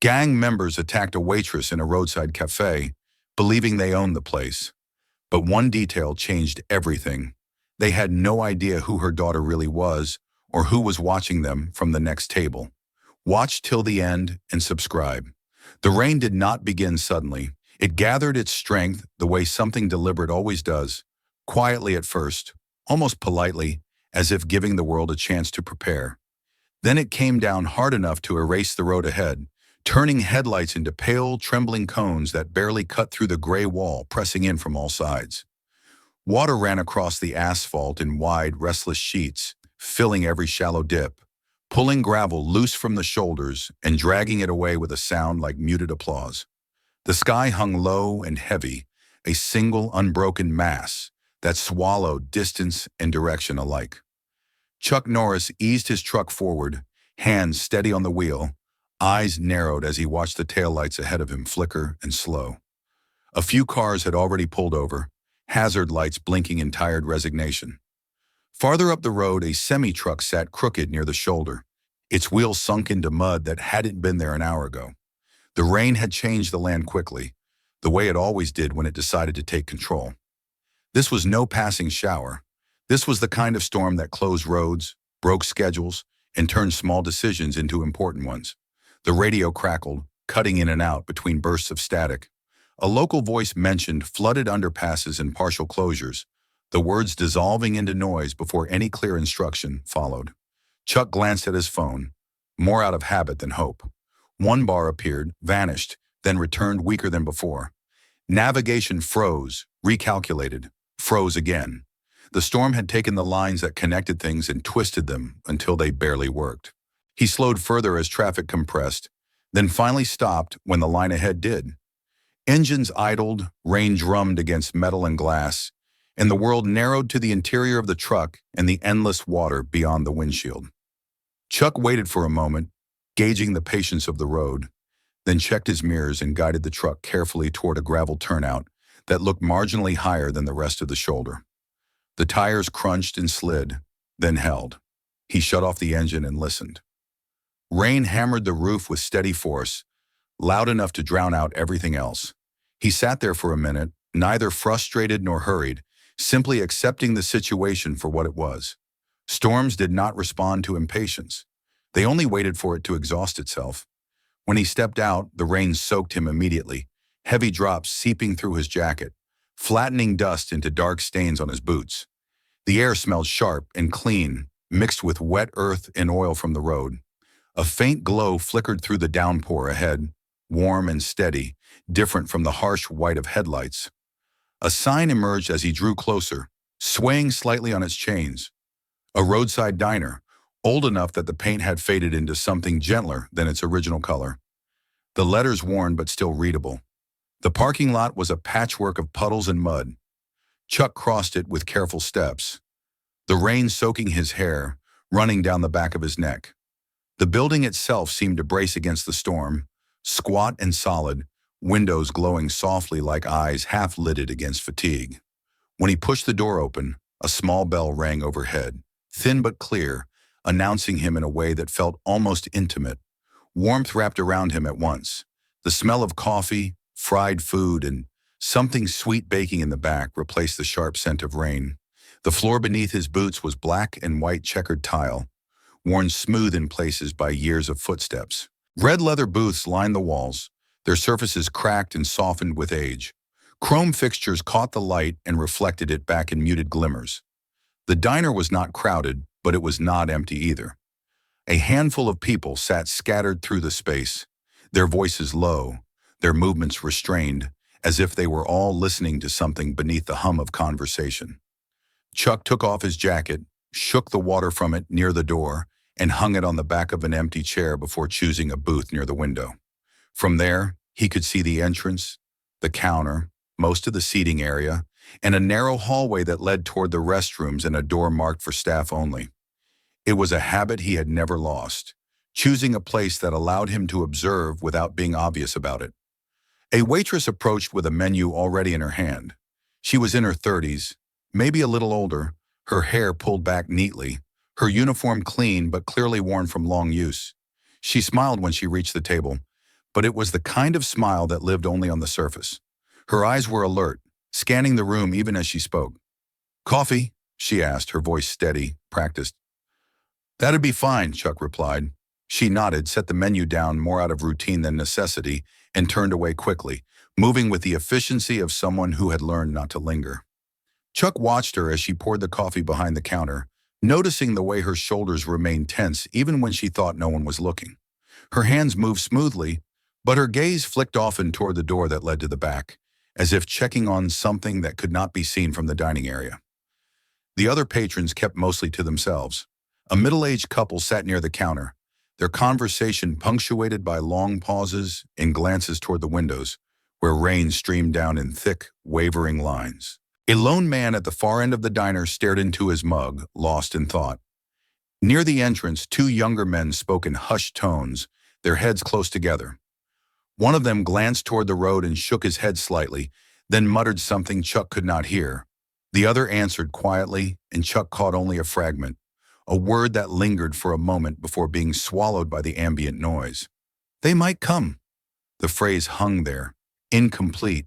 Gang members attacked a waitress in a roadside cafe, believing they owned the place. But one detail changed everything. They had no idea who her daughter really was or who was watching them from the next table. Watch till the end and subscribe. The rain did not begin suddenly. It gathered its strength the way something deliberate always does, quietly at first, almost politely, as if giving the world a chance to prepare. Then it came down hard enough to erase the road ahead, turning headlights into pale, trembling cones that barely cut through the gray wall, pressing in from all sides. Water ran across the asphalt in wide, restless sheets, filling every shallow dip, pulling gravel loose from the shoulders and dragging it away with a sound like muted applause. The sky hung low and heavy, a single unbroken mass that swallowed distance and direction alike. Chuck Norris eased his truck forward, hands steady on the wheel, eyes narrowed as he watched the taillights ahead of him flicker and slow. A few cars had already pulled over, hazard lights blinking in tired resignation. Farther up the road, a semi-truck sat crooked near the shoulder, its wheels sunk into mud that hadn't been there an hour ago. The rain had changed the land quickly, the way it always did when it decided to take control. This was no passing shower. This was the kind of storm that closed roads, broke schedules, and turned small decisions into important ones. The radio crackled, cutting in and out between bursts of static. A local voice mentioned flooded underpasses and partial closures, the words dissolving into noise before any clear instruction followed. Chuck glanced at his phone, more out of habit than hope. One bar appeared, vanished, then returned weaker than before. Navigation froze, recalculated, froze again. The storm had taken the lines that connected things and twisted them until they barely worked. He slowed further as traffic compressed, then finally stopped when the line ahead did. Engines idled, rain drummed against metal and glass, and the world narrowed to the interior of the truck and the endless water beyond the windshield. Chuck waited for a moment, gauging the patience of the road, then checked his mirrors and guided the truck carefully toward a gravel turnout that looked marginally higher than the rest of the shoulder. The tires crunched and slid, then held. He shut off the engine and listened. Rain hammered the roof with steady force, loud enough to drown out everything else. He sat there for a minute, neither frustrated nor hurried, simply accepting the situation for what it was. Storms did not respond to impatience. They only waited for it to exhaust itself. When he stepped out, the rain soaked him immediately, heavy drops seeping through his jacket, flattening dust into dark stains on his boots. The air smelled sharp and clean, mixed with wet earth and oil from the road. A faint glow flickered through the downpour ahead, warm and steady, different from the harsh white of headlights. A sign emerged as he drew closer, swaying slightly on its chains. A roadside diner, old enough that the paint had faded into something gentler than its original color. The letters worn but still readable. The parking lot was a patchwork of puddles and mud. Chuck crossed it with careful steps, the rain soaking his hair, running down the back of his neck. The building itself seemed to brace against the storm, squat and solid, windows glowing softly like eyes half-lidded against fatigue. When he pushed the door open, a small bell rang overhead, thin but clear, announcing him in a way that felt almost intimate. Warmth wrapped around him at once. The smell of coffee, fried food, and something sweet baking in the back replaced the sharp scent of rain. The floor beneath his boots was black and white checkered tile, worn smooth in places by years of footsteps. Red leather booths lined the walls, their surfaces cracked and softened with age. Chrome fixtures caught the light and reflected it back in muted glimmers. The diner was not crowded, but it was not empty either. A handful of people sat scattered through the space, their voices low, their movements restrained, as if they were all listening to something beneath the hum of conversation. Chuck took off his jacket, shook the water from it near the door, and hung it on the back of an empty chair before choosing a booth near the window. From there, he could see the entrance, the counter, most of the seating area, and a narrow hallway that led toward the restrooms and a door marked for staff only. It was a habit he had never lost, choosing a place that allowed him to observe without being obvious about it. A waitress approached with a menu already in her hand. She was in her 30s, maybe a little older, her hair pulled back neatly, her uniform clean but clearly worn from long use. She smiled when she reached the table, but it was the kind of smile that lived only on the surface. Her eyes were alert, scanning the room even as she spoke. "Coffee?" she asked, her voice steady, practiced. "That'd be fine," Chuck replied. She nodded, set the menu down more out of routine than necessity, and turned away quickly, moving with the efficiency of someone who had learned not to linger. Chuck watched her as she poured the coffee behind the counter, noticing the way her shoulders remained tense even when she thought no one was looking. Her hands moved smoothly, but her gaze flicked often toward the door that led to the back, as if checking on something that could not be seen from the dining area. The other patrons kept mostly to themselves. A middle-aged couple sat near the counter, their conversation punctuated by long pauses and glances toward the windows, where rain streamed down in thick, wavering lines. A lone man at the far end of the diner stared into his mug, lost in thought. Near the entrance, two younger men spoke in hushed tones, their heads close together. One of them glanced toward the road and shook his head slightly, then muttered something Chuck could not hear. The other answered quietly, and Chuck caught only a fragment, a word that lingered for a moment before being swallowed by the ambient noise. "They might come." The phrase hung there, incomplete,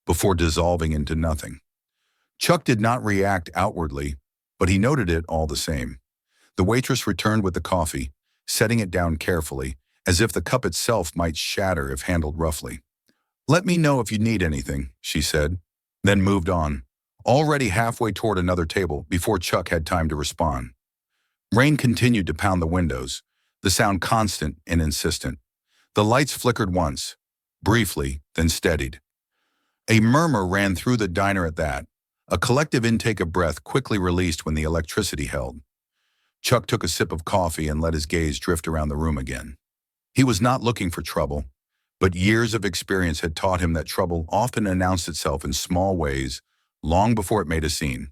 before dissolving into nothing. Chuck did not react outwardly, but he noted it all the same. The waitress returned with the coffee, setting it down carefully, as if the cup itself might shatter if handled roughly. "Let me know if you need anything," she said, then moved on, already halfway toward another table before Chuck had time to respond. Rain continued to pound the windows, the sound constant and insistent. The lights flickered once, briefly, then steadied. A murmur ran through the diner at that, a collective intake of breath quickly released when the electricity held. Chuck took a sip of coffee and let his gaze drift around the room again. He was not looking for trouble, but years of experience had taught him that trouble often announced itself in small ways, long before it made a scene.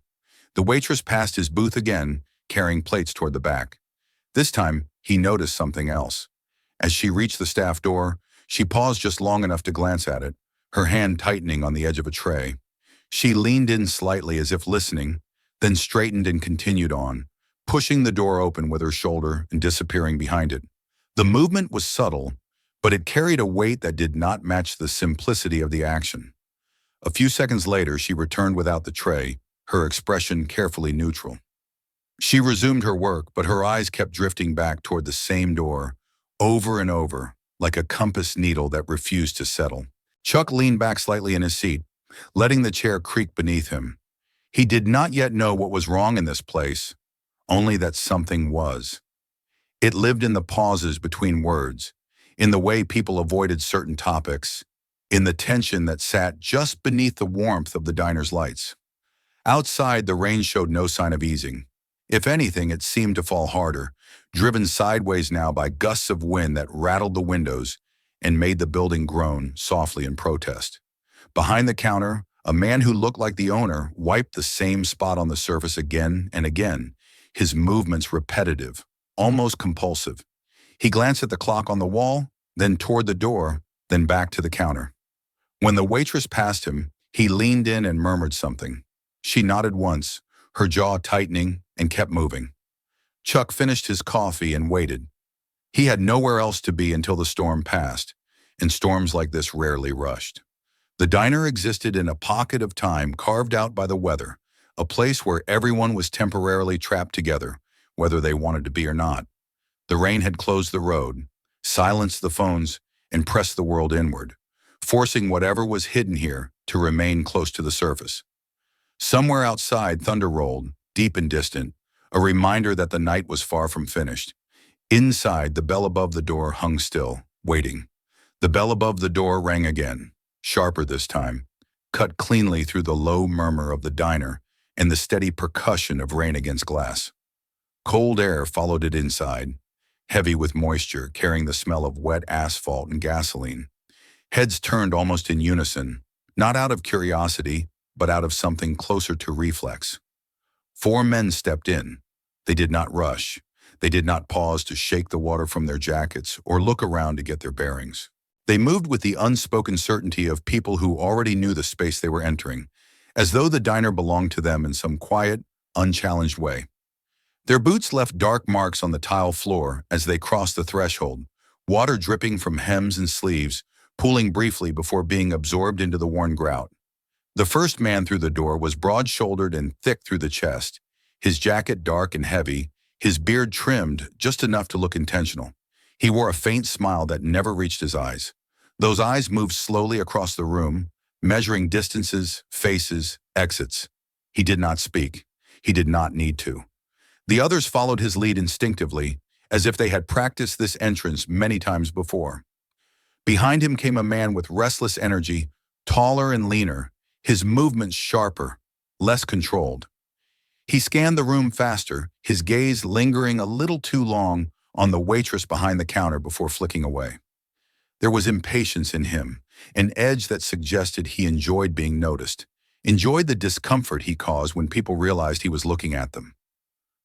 The waitress passed his booth again, carrying plates toward the back. This time, he noticed something else. As she reached the staff door, she paused just long enough to glance at it, her hand tightening on the edge of a tray. She leaned in slightly as if listening, then straightened and continued on, pushing the door open with her shoulder and disappearing behind it. The movement was subtle, but it carried a weight that did not match the simplicity of the action. A few seconds later, she returned without the tray, her expression carefully neutral. She resumed her work, but her eyes kept drifting back toward the same door, over and over, like a compass needle that refused to settle. Chuck leaned back slightly in his seat, letting the chair creak beneath him. He did not yet know what was wrong in this place, only that something was. It lived in the pauses between words, in the way people avoided certain topics, in the tension that sat just beneath the warmth of the diner's lights. Outside, the rain showed no sign of easing. If anything, it seemed to fall harder, driven sideways now by gusts of wind that rattled the windows and made the building groan softly in protest. Behind the counter, a man who looked like the owner wiped the same spot on the surface again and again, his movements repetitive, almost compulsive. He glanced at the clock on the wall, then toward the door, then back to the counter. When the waitress passed him, he leaned in and murmured something. She nodded once, her jaw tightening, and kept moving. Chuck finished his coffee and waited. He had nowhere else to be until the storm passed, and storms like this rarely rushed. The diner existed in a pocket of time carved out by the weather, a place where everyone was temporarily trapped together, whether they wanted to be or not. The rain had closed the road, silenced the phones, and pressed the world inward, forcing whatever was hidden here to remain close to the surface. Somewhere outside, thunder rolled, deep and distant, a reminder that the night was far from finished. Inside, the bell above the door hung still, waiting. The bell above the door rang again, sharper this time, cut cleanly through the low murmur of the diner and the steady percussion of rain against glass. Cold air followed it inside, heavy with moisture, carrying the smell of wet asphalt and gasoline. Heads turned almost in unison, not out of curiosity, but out of something closer to reflex. 4 men stepped in. They did not rush. They did not pause to shake the water from their jackets or look around to get their bearings. They moved with the unspoken certainty of people who already knew the space they were entering, as though the diner belonged to them in some quiet, unchallenged way. Their boots left dark marks on the tile floor as they crossed the threshold, water dripping from hems and sleeves, pooling briefly before being absorbed into the worn grout. The first man through the door was broad-shouldered and thick through the chest, his jacket dark and heavy, his beard trimmed just enough to look intentional. He wore a faint smile that never reached his eyes. Those eyes moved slowly across the room, measuring distances, faces, exits. He did not speak. He did not need to. The others followed his lead instinctively, as if they had practiced this entrance many times before. Behind him came a man with restless energy, taller and leaner, his movements sharper, less controlled. He scanned the room faster, his gaze lingering a little too long on the waitress behind the counter before flicking away. There was impatience in him, an edge that suggested he enjoyed being noticed, enjoyed the discomfort he caused when people realized he was looking at them.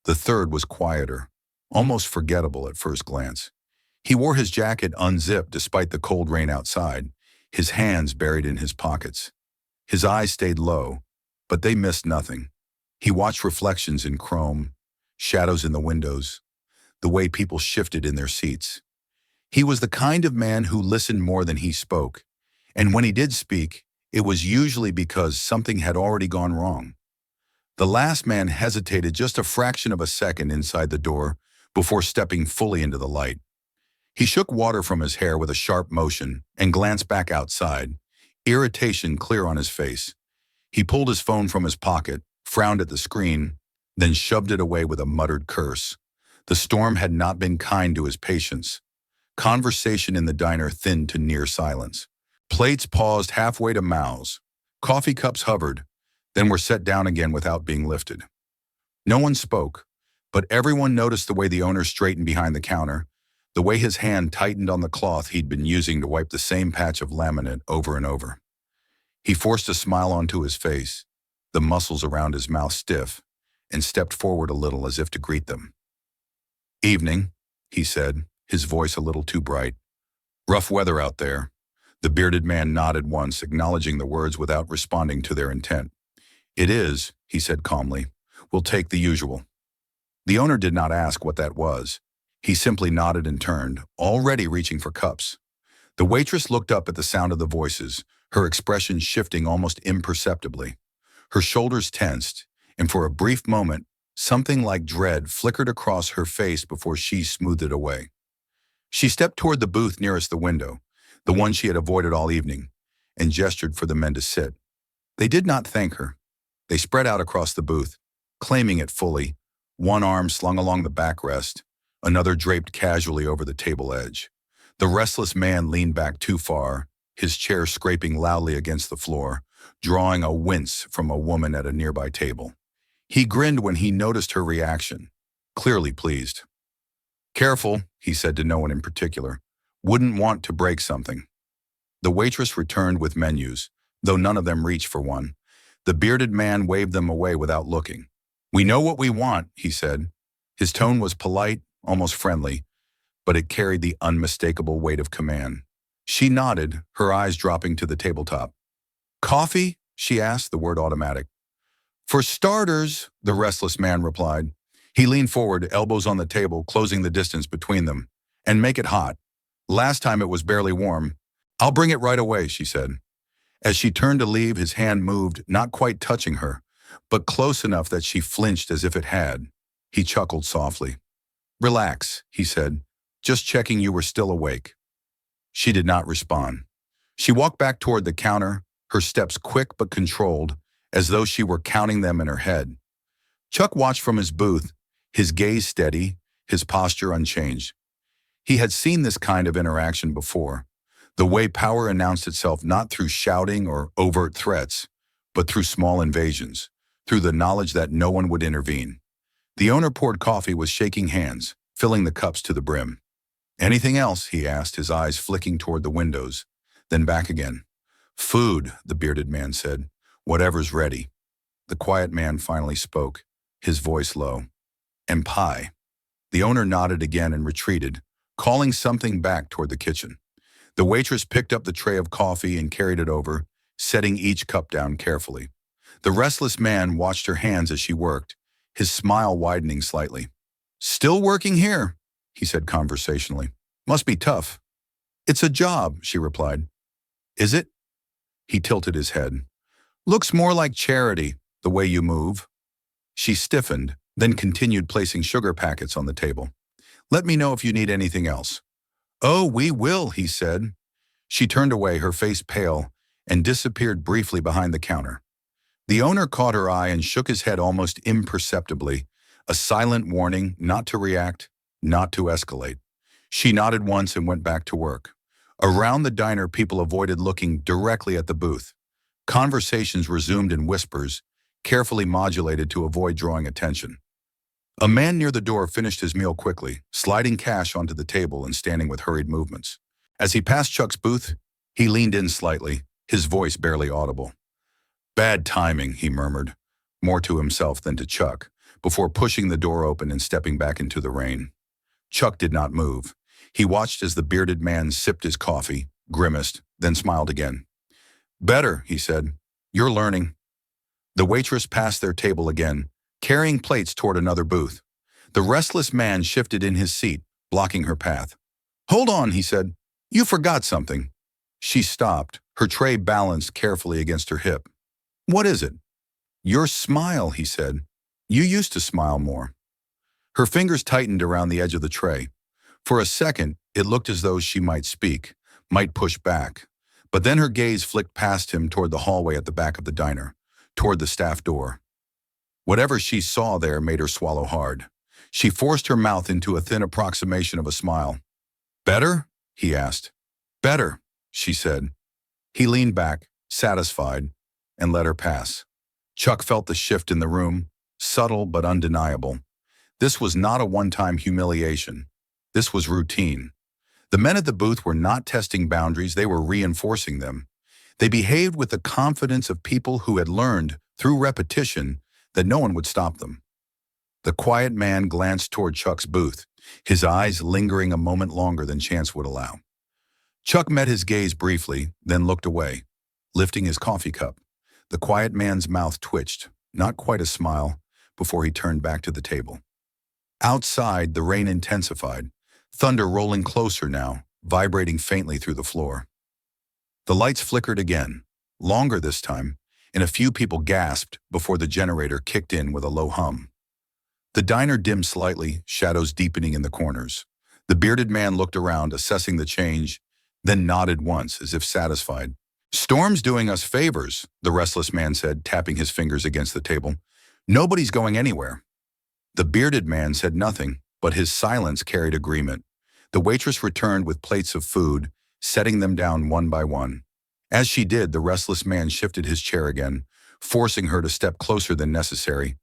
The third was quieter, almost forgettable at first glance. He wore his jacket unzipped despite the cold rain outside, his hands buried in his pockets. His eyes stayed low, but they missed nothing. He watched reflections in chrome, shadows in the windows, the way people shifted in their seats. He was the kind of man who listened more than he spoke, and when he did speak, it was usually because something had already gone wrong. The last man hesitated just a fraction of a second inside the door before stepping fully into the light. He shook water from his hair with a sharp motion and glanced back outside, irritation clear on his face. He pulled his phone from his pocket, frowned at the screen, then shoved it away with a muttered curse. The storm had not been kind to his patience. Conversation in the diner thinned to near silence. Plates paused halfway to mouths. Coffee cups hovered, then were set down again without being lifted. No one spoke, but everyone noticed the way the owner straightened behind the counter, the way his hand tightened on the cloth he'd been using to wipe the same patch of laminate over and over. He forced a smile onto his face, the muscles around his mouth stiff, and stepped forward a little as if to greet them. "Evening," he said, his voice a little too bright. "Rough weather out there." The bearded man nodded once, acknowledging the words without responding to their intent. "It is," he said calmly. "We'll take the usual." The owner did not ask what that was. He simply nodded and turned, already reaching for cups. The waitress looked up at the sound of the voices, her expression shifting almost imperceptibly. Her shoulders tensed, and for a brief moment, something like dread flickered across her face before she smoothed it away. She stepped toward the booth nearest the window, the one she had avoided all evening, and gestured for the men to sit. They did not thank her. They spread out across the booth, claiming it fully, one arm slung along the backrest, another draped casually over the table edge. The restless man leaned back too far, his chair scraping loudly against the floor, drawing a wince from a woman at a nearby table. He grinned when he noticed her reaction, clearly pleased. "Careful," he said to no one in particular. "Wouldn't want to break something." The waitress returned with menus, though none of them reached for one. The bearded man waved them away without looking. "We know what we want," he said. His tone was polite, almost friendly, but it carried the unmistakable weight of command. She nodded, her eyes dropping to the tabletop. "Coffee?" she asked, the word automatic. "For starters," the restless man replied. He leaned forward, elbows on the table, closing the distance between them. "And make it hot. Last time it was barely warm." "I'll bring it right away," she said. As she turned to leave, his hand moved, not quite touching her, but close enough that she flinched as if it had. He chuckled softly. "Relax," he said. "Just checking you were still awake." She did not respond. She walked back toward the counter, her steps quick but controlled, as though she were counting them in her head. Chuck watched from his booth, his gaze steady, his posture unchanged. He had seen this kind of interaction before, the way power announced itself not through shouting or overt threats, but through small invasions, through the knowledge that no one would intervene. The owner poured coffee with shaking hands, filling the cups to the brim. "Anything else?" he asked, his eyes flicking toward the windows, then back again. "Food," the bearded man said. "Whatever's ready." The quiet man finally spoke, his voice low. "And pie." The owner nodded again and retreated, calling something back toward the kitchen. The waitress picked up the tray of coffee and carried it over, setting each cup down carefully. The restless man watched her hands as she worked, his smile widening slightly. "Still working here," he said conversationally. Must be tough. It's a job, she replied. Is it? He tilted his head. Looks more like charity, the way you move. She stiffened, then continued placing sugar packets on the table. Let me know if you need anything else. Oh, we will, he said. She turned away, her face pale, and disappeared briefly behind the counter. The owner caught her eye and shook his head almost imperceptibly, a silent warning not to react, not to escalate. She nodded once and went back to work. Around the diner, people avoided looking directly at the booth. Conversations resumed in whispers, carefully modulated to avoid drawing attention. A man near the door finished his meal quickly, sliding cash onto the table and standing with hurried movements. As he passed Chuck's booth, he leaned in slightly, his voice barely audible. Bad timing, he murmured, more to himself than to Chuck, before pushing the door open and stepping back into the rain. Chuck did not move. He watched as the bearded man sipped his coffee, grimaced, then smiled again. Better, he said. You're learning. The waitress passed their table again, carrying plates toward another booth. The restless man shifted in his seat, blocking her path. Hold on, he said. You forgot something. She stopped, her tray balanced carefully against her hip. What is it? Your smile, he said. You used to smile more. Her fingers tightened around the edge of the tray. For a second, it looked as though she might speak, might push back. But then her gaze flicked past him toward the hallway at the back of the diner, toward the staff door. Whatever she saw there made her swallow hard. She forced her mouth into a thin approximation of a smile. Better? He asked. Better, she said. He leaned back, satisfied, and let her pass. Chuck felt the shift in the room, subtle but undeniable. This was not a one-time humiliation. This was routine. The men at the booth were not testing boundaries, they were reinforcing them. They behaved with the confidence of people who had learned, through repetition, that no one would stop them. The quiet man glanced toward Chuck's booth, his eyes lingering a moment longer than chance would allow. Chuck met his gaze briefly, then looked away, lifting his coffee cup. The quiet man's mouth twitched, not quite a smile, before he turned back to the table. Outside, the rain intensified, thunder rolling closer now, vibrating faintly through the floor. The lights flickered again, longer this time, and a few people gasped before the generator kicked in with a low hum. The diner dimmed slightly, shadows deepening in the corners. The bearded man looked around, assessing the change, then nodded once, as if satisfied. Storm's doing us favors, the restless man said, tapping his fingers against the table. Nobody's going anywhere. The bearded man said nothing, but his silence carried agreement. The waitress returned with plates of food, setting them down one by one. As she did, the restless man shifted his chair again, forcing her to step closer than necessary.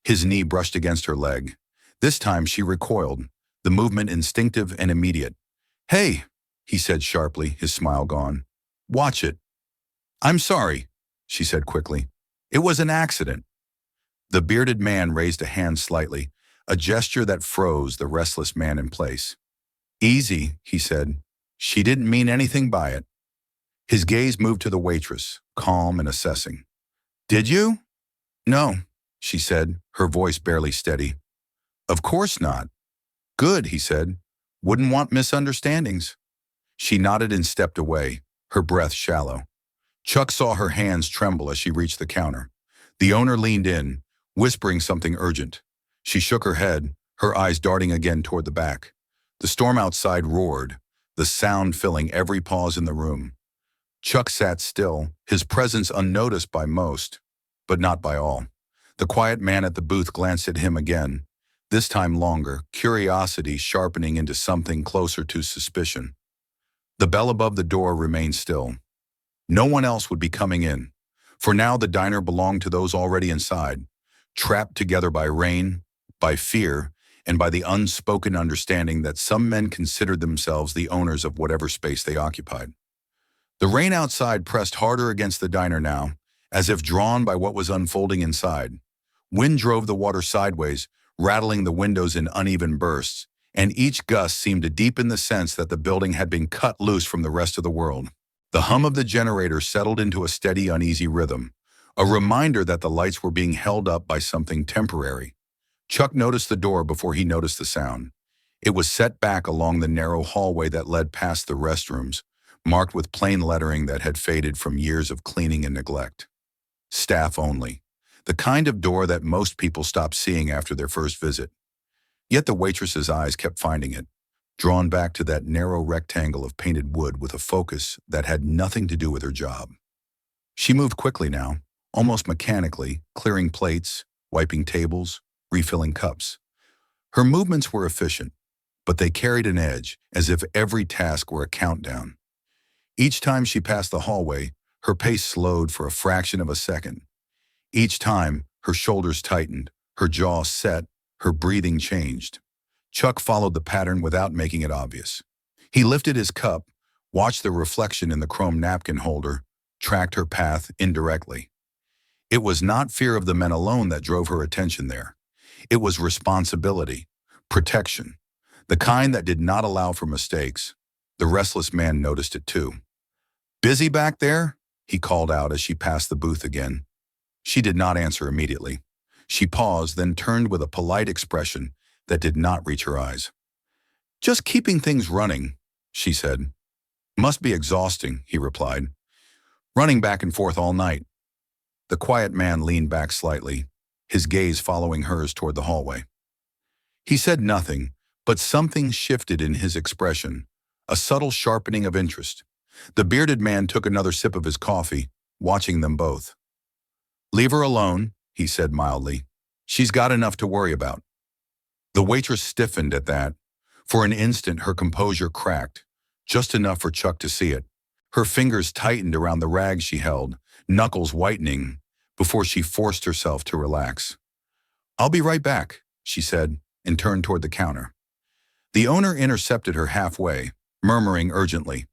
His knee brushed against her leg. This time she recoiled, the movement instinctive and immediate. Hey, he said sharply, his smile gone. Watch it. I'm sorry, she said quickly. It was an accident. The bearded man raised a hand slightly, a gesture that froze the restless man in place. Easy, he said. She didn't mean anything by it. His gaze moved to the waitress, calm and assessing. Did you? No, she said, her voice barely steady. Of course not. Good, he said. Wouldn't want misunderstandings. She nodded and stepped away, her breath shallow. Chuck saw her hands tremble as she reached the counter. The owner leaned in, whispering something urgent. She shook her head, her eyes darting again toward the back. The storm outside roared, the sound filling every pause in the room. Chuck sat still, his presence unnoticed by most, but not by all. The quiet man at the booth glanced at him again, this time longer, curiosity sharpening into something closer to suspicion. The bell above the door remained still. No one else would be coming in. For now, the diner belonged to those already inside, trapped together by rain, by fear, and by the unspoken understanding that some men considered themselves the owners of whatever space they occupied. The rain outside pressed harder against the diner now, as if drawn by what was unfolding inside. Wind drove the water sideways, rattling the windows in uneven bursts, and each gust seemed to deepen the sense that the building had been cut loose from the rest of the world. The hum of the generator settled into a steady, uneasy rhythm, a reminder that the lights were being held up by something temporary. Chuck noticed the door before he noticed the sound. It was set back along the narrow hallway that led past the restrooms, marked with plain lettering that had faded from years of cleaning and neglect. Staff only. The kind of door that most people stop seeing after their first visit. Yet the waitress's eyes kept finding it, drawn back to that narrow rectangle of painted wood with a focus that had nothing to do with her job. She moved quickly now, almost mechanically, clearing plates, wiping tables, refilling cups. Her movements were efficient, but they carried an edge, as if every task were a countdown. Each time she passed the hallway, her pace slowed for a fraction of a second. Each time, her shoulders tightened, her jaw set, her breathing changed. Chuck followed the pattern without making it obvious. He lifted his cup, watched the reflection in the chrome napkin holder, tracked her path indirectly. It was not fear of the men alone that drove her attention there. It was responsibility, protection, the kind that did not allow for mistakes. The restless man noticed it too. "Busy back there?" he called out as she passed the booth again. She did not answer immediately. She paused, then turned with a polite expression that did not reach her eyes. "Just keeping things running," she said. "Must be exhausting," he replied. "Running back and forth all night." The quiet man leaned back slightly, his gaze following hers toward the hallway. He said nothing, but something shifted in his expression, a subtle sharpening of interest. The bearded man took another sip of his coffee, watching them both. "Leave her alone," he said mildly. "She's got enough to worry about." The waitress stiffened at that. For an instant, her composure cracked, just enough for Chuck to see it. Her fingers tightened around the rag she held, knuckles whitening, before she forced herself to relax. "I'll be right back," she said, and turned toward the counter. The owner intercepted her halfway, murmuring urgently.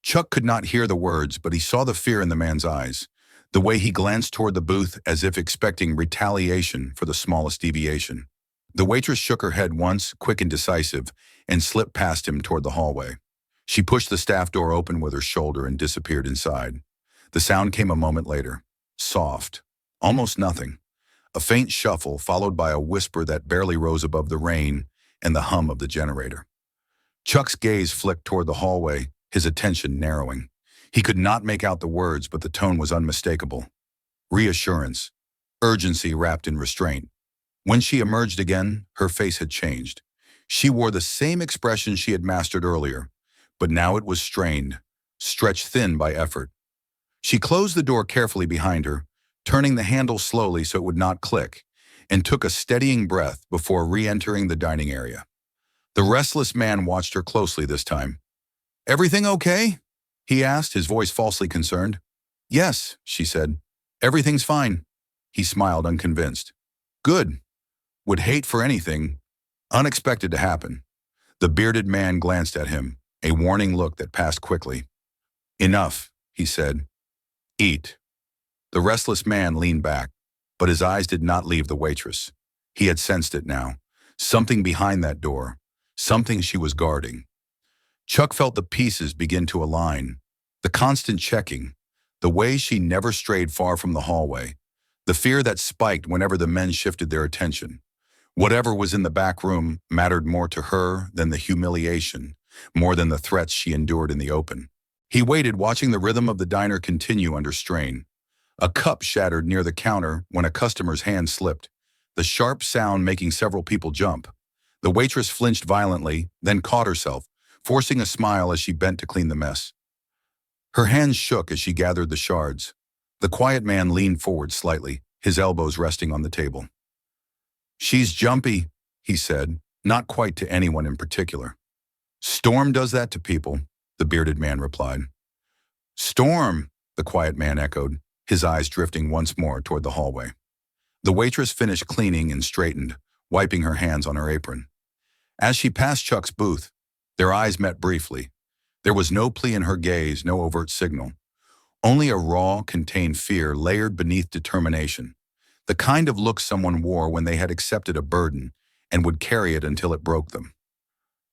Chuck could not hear the words, but he saw the fear in the man's eyes, the way he glanced toward the booth as if expecting retaliation for the smallest deviation. The waitress shook her head once, quick and decisive, and slipped past him toward the hallway. She pushed the staff door open with her shoulder and disappeared inside. The sound came a moment later, soft, almost nothing. A faint shuffle followed by a whisper that barely rose above the rain and the hum of the generator. Chuck's gaze flicked toward the hallway, his attention narrowing. He could not make out the words, but the tone was unmistakable. Reassurance, urgency wrapped in restraint. When she emerged again, her face had changed. She wore the same expression she had mastered earlier, but now it was strained, stretched thin by effort. She closed the door carefully behind her, turning the handle slowly so it would not click, and took a steadying breath before re-entering the dining area. The restless man watched her closely this time. "Everything okay?" he asked, his voice falsely concerned. "Yes," she said. "Everything's fine." He smiled, unconvinced. "Good. Would hate for anything unexpected to happen." The bearded man glanced at him, a warning look that passed quickly. "Enough," he said. "Eat." The restless man leaned back, but his eyes did not leave the waitress. He had sensed it now. Something behind that door. Something she was guarding. Chuck felt the pieces begin to align. The constant checking. The way she never strayed far from the hallway. The fear that spiked whenever the men shifted their attention. Whatever was in the back room mattered more to her than the humiliation, more than the threats she endured in the open. He waited, watching the rhythm of the diner continue under strain. A cup shattered near the counter when a customer's hand slipped, the sharp sound making several people jump. The waitress flinched violently, then caught herself, forcing a smile as she bent to clean the mess. Her hands shook as she gathered the shards. The quiet man leaned forward slightly, his elbows resting on the table. "She's jumpy," he said, not quite to anyone in particular. "Storm does that to people," the bearded man replied. "Storm," the quiet man echoed, his eyes drifting once more toward the hallway. The waitress finished cleaning and straightened, wiping her hands on her apron. As she passed Chuck's booth, their eyes met briefly. There was no plea in her gaze, no overt signal. Only a raw, contained fear layered beneath determination. The kind of look someone wore when they had accepted a burden and would carry it until it broke them.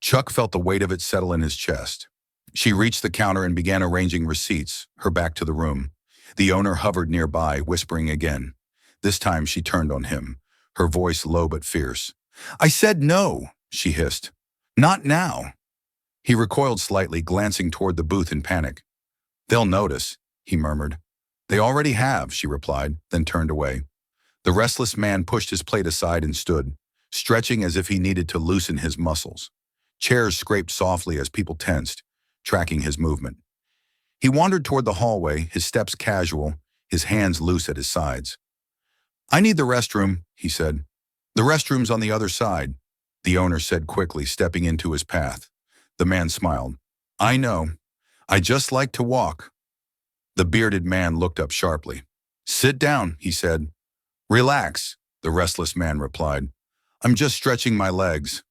Chuck felt the weight of it settle in his chest. She reached the counter and began arranging receipts, her back to the room. The owner hovered nearby, whispering again. This time she turned on him, her voice low but fierce. "I said no," she hissed. Not now. He recoiled slightly, glancing toward the booth in panic. They'll notice, he murmured. They already have, she replied, then turned away. The restless man pushed his plate aside and stood, stretching as if he needed to loosen his muscles. Chairs scraped softly as people tensed, tracking his movement. He wandered toward the hallway, his steps casual, his hands loose at his sides. I need the restroom, he said. The restroom's on the other side, the owner said quickly, stepping into his path. The man smiled. I know. I just like to walk. The bearded man looked up sharply. Sit down, he said. Relax, the restless man replied. I'm just stretching my legs.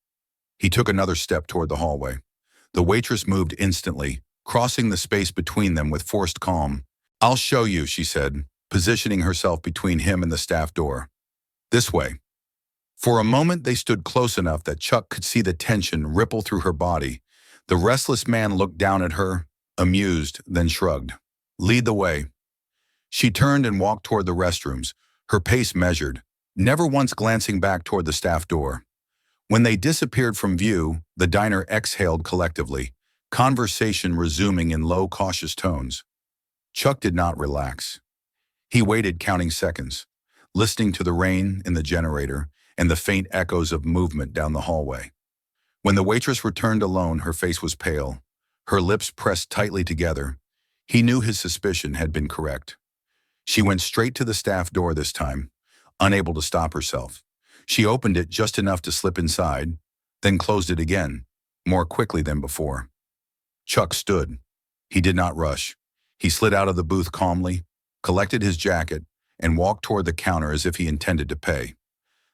He took another step toward the hallway. The waitress moved instantly, crossing the space between them with forced calm. I'll show you, she said, positioning herself between him and the staff door. This way. For a moment they stood close enough that Chuck could see the tension ripple through her body. The restless man looked down at her, amused, then shrugged. Lead the way. She turned and walked toward the restrooms, her pace measured, never once glancing back toward the staff door. When they disappeared from view, the diner exhaled collectively, conversation resuming in low, cautious tones. Chuck did not relax. He waited, counting seconds, listening to the rain in the generator and the faint echoes of movement down the hallway. When the waitress returned alone, her face was pale, her lips pressed tightly together. He knew his suspicion had been correct. She went straight to the staff door this time, unable to stop herself. She opened it just enough to slip inside, then closed it again, more quickly than before. Chuck stood. He did not rush. He slid out of the booth calmly, collected his jacket, and walked toward the counter as if he intended to pay.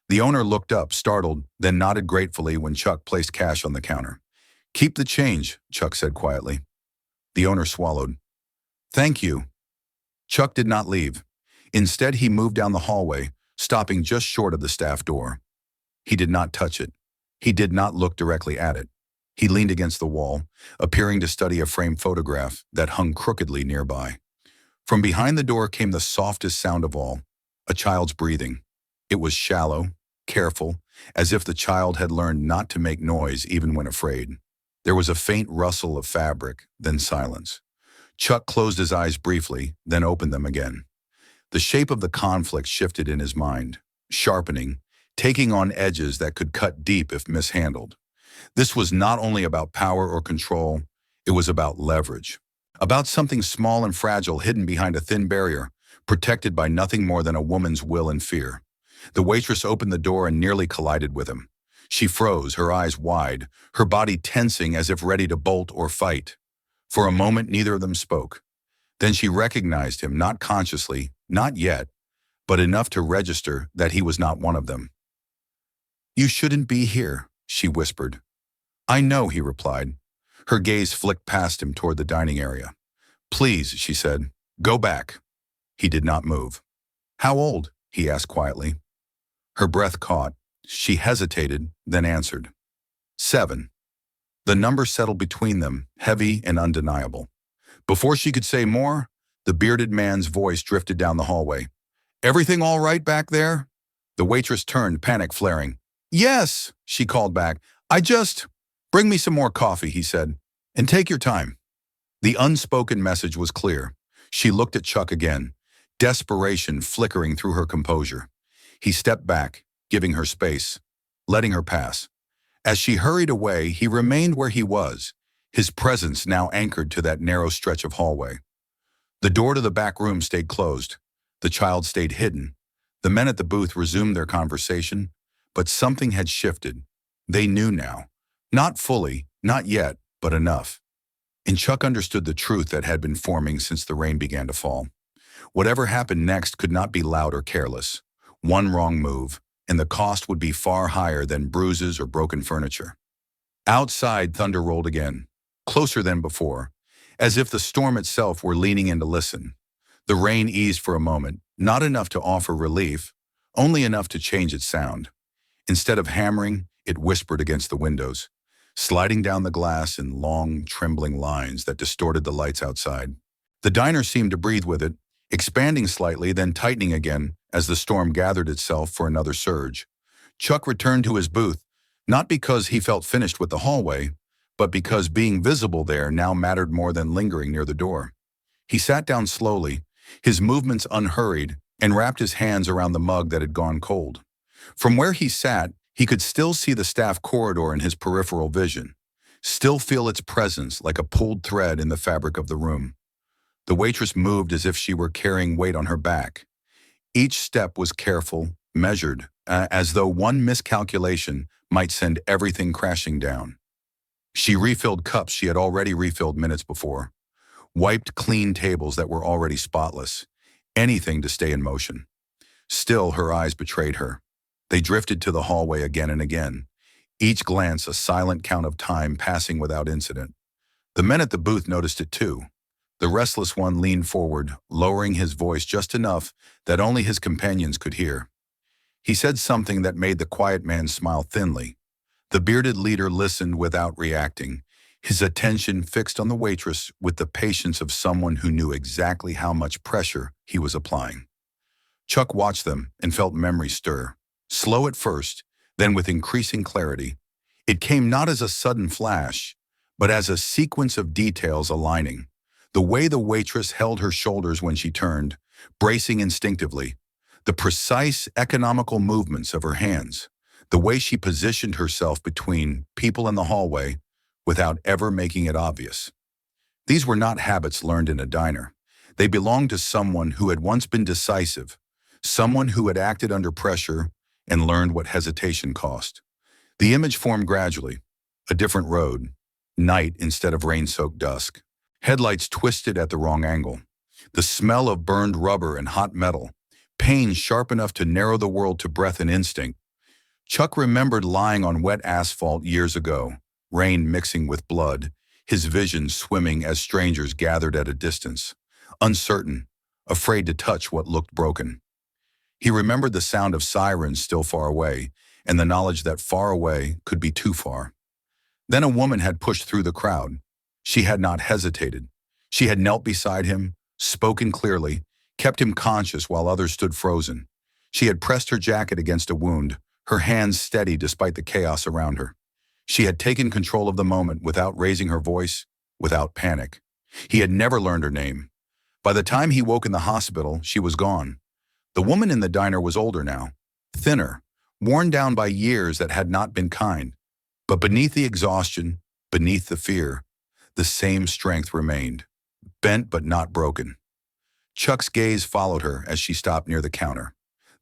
The owner looked up, startled, then nodded gratefully when Chuck placed cash on the counter. Keep the change, Chuck said quietly. The owner swallowed. Thank you. Chuck did not leave. Instead, he moved down the hallway, stopping just short of the staff door. He did not touch it. He did not look directly at it. He leaned against the wall, appearing to study a framed photograph that hung crookedly nearby. From behind the door came the softest sound of all, a child's breathing. It was shallow, careful, as if the child had learned not to make noise even when afraid. There was a faint rustle of fabric, then silence. Chuck closed his eyes briefly, then opened them again. The shape of the conflict shifted in his mind, sharpening, taking on edges that could cut deep if mishandled. This was not only about power or control, it was about leverage. About something small and fragile hidden behind a thin barrier, protected by nothing more than a woman's will and fear. The waitress opened the door and nearly collided with him. She froze, her eyes wide, her body tensing as if ready to bolt or fight. For a moment, neither of them spoke. Then she recognized him, not consciously, not yet, but enough to register that he was not one of them. You shouldn't be here, she whispered. I know, he replied. Her gaze flicked past him toward the dining area. Please, she said, go back. He did not move. How old? He asked quietly. Her breath caught. She hesitated, then answered. 7. The number settled between them, heavy and undeniable. Before she could say more, the bearded man's voice drifted down the hallway. Everything all right back there? The waitress turned, panic flaring. Yes, she called back. Bring me some more coffee, he said, and take your time. The unspoken message was clear. She looked at Chuck again, desperation flickering through her composure. He stepped back, giving her space, letting her pass. As she hurried away, he remained where he was, his presence now anchored to that narrow stretch of hallway. The door to the back room stayed closed. The child stayed hidden. The men at the booth resumed their conversation, but something had shifted. They knew now. Not fully, not yet, but enough. And Chuck understood the truth that had been forming since the rain began to fall. Whatever happened next could not be loud or careless. One wrong move, and the cost would be far higher than bruises or broken furniture. Outside, thunder rolled again, closer than before, as if the storm itself were leaning in to listen. The rain eased for a moment, not enough to offer relief, only enough to change its sound. Instead of hammering, it whispered against the windows, sliding down the glass in long, trembling lines that distorted the lights outside. The diner seemed to breathe with it, expanding slightly, then tightening again as the storm gathered itself for another surge. Chuck returned to his booth, Not because he felt finished with the hallway, but because being visible there now mattered more than lingering near the door. He sat down slowly, his movements unhurried, and wrapped his hands around the mug that had gone cold. From where he sat, he could still see the staff corridor in his peripheral vision, still feel its presence like a pulled thread in the fabric of the room. The waitress moved as if she were carrying weight on her back. Each step was careful, measured, as though one miscalculation might send everything crashing down. She refilled cups she had already refilled minutes before, wiped clean tables that were already spotless, anything to stay in motion. Still, her eyes betrayed her. They drifted to the hallway again and again, each glance a silent count of time passing without incident. The men at the booth noticed it too. The restless one leaned forward, lowering his voice just enough that only his companions could hear. He said something that made the quiet man smile thinly. The bearded leader listened without reacting, his attention fixed on the waitress with the patience of someone who knew exactly how much pressure he was applying. Chuck watched them and felt memory stir, slow at first, then with increasing clarity. It came not as a sudden flash, but as a sequence of details aligning. The way the waitress held her shoulders when she turned, bracing instinctively, the precise, economical movements of her hands, the way she positioned herself between people in the hallway without ever making it obvious. These were not habits learned in a diner. They belonged to someone who had once been decisive, someone who had acted under pressure and learned what hesitation cost. The image formed gradually, a different road, night instead of rain-soaked dusk. Headlights twisted at the wrong angle. The smell of burned rubber and hot metal, pain sharp enough to narrow the world to breath and instinct. Chuck remembered lying on wet asphalt years ago, rain mixing with blood, his vision swimming as strangers gathered at a distance, uncertain, afraid to touch what looked broken. He remembered the sound of sirens still far away, and the knowledge that far away could be too far. Then a woman had pushed through the crowd. She had not hesitated. She had knelt beside him, spoken clearly, kept him conscious while others stood frozen. She had pressed her jacket against a wound, her hands steady despite the chaos around her. She had taken control of the moment without raising her voice, without panic. He had never learned her name. By the time he woke in the hospital, she was gone. The woman in the diner was older now, thinner, worn down by years that had not been kind. But beneath the exhaustion, beneath the fear, the same strength remained, bent but not broken. Chuck's gaze followed her as she stopped near the counter.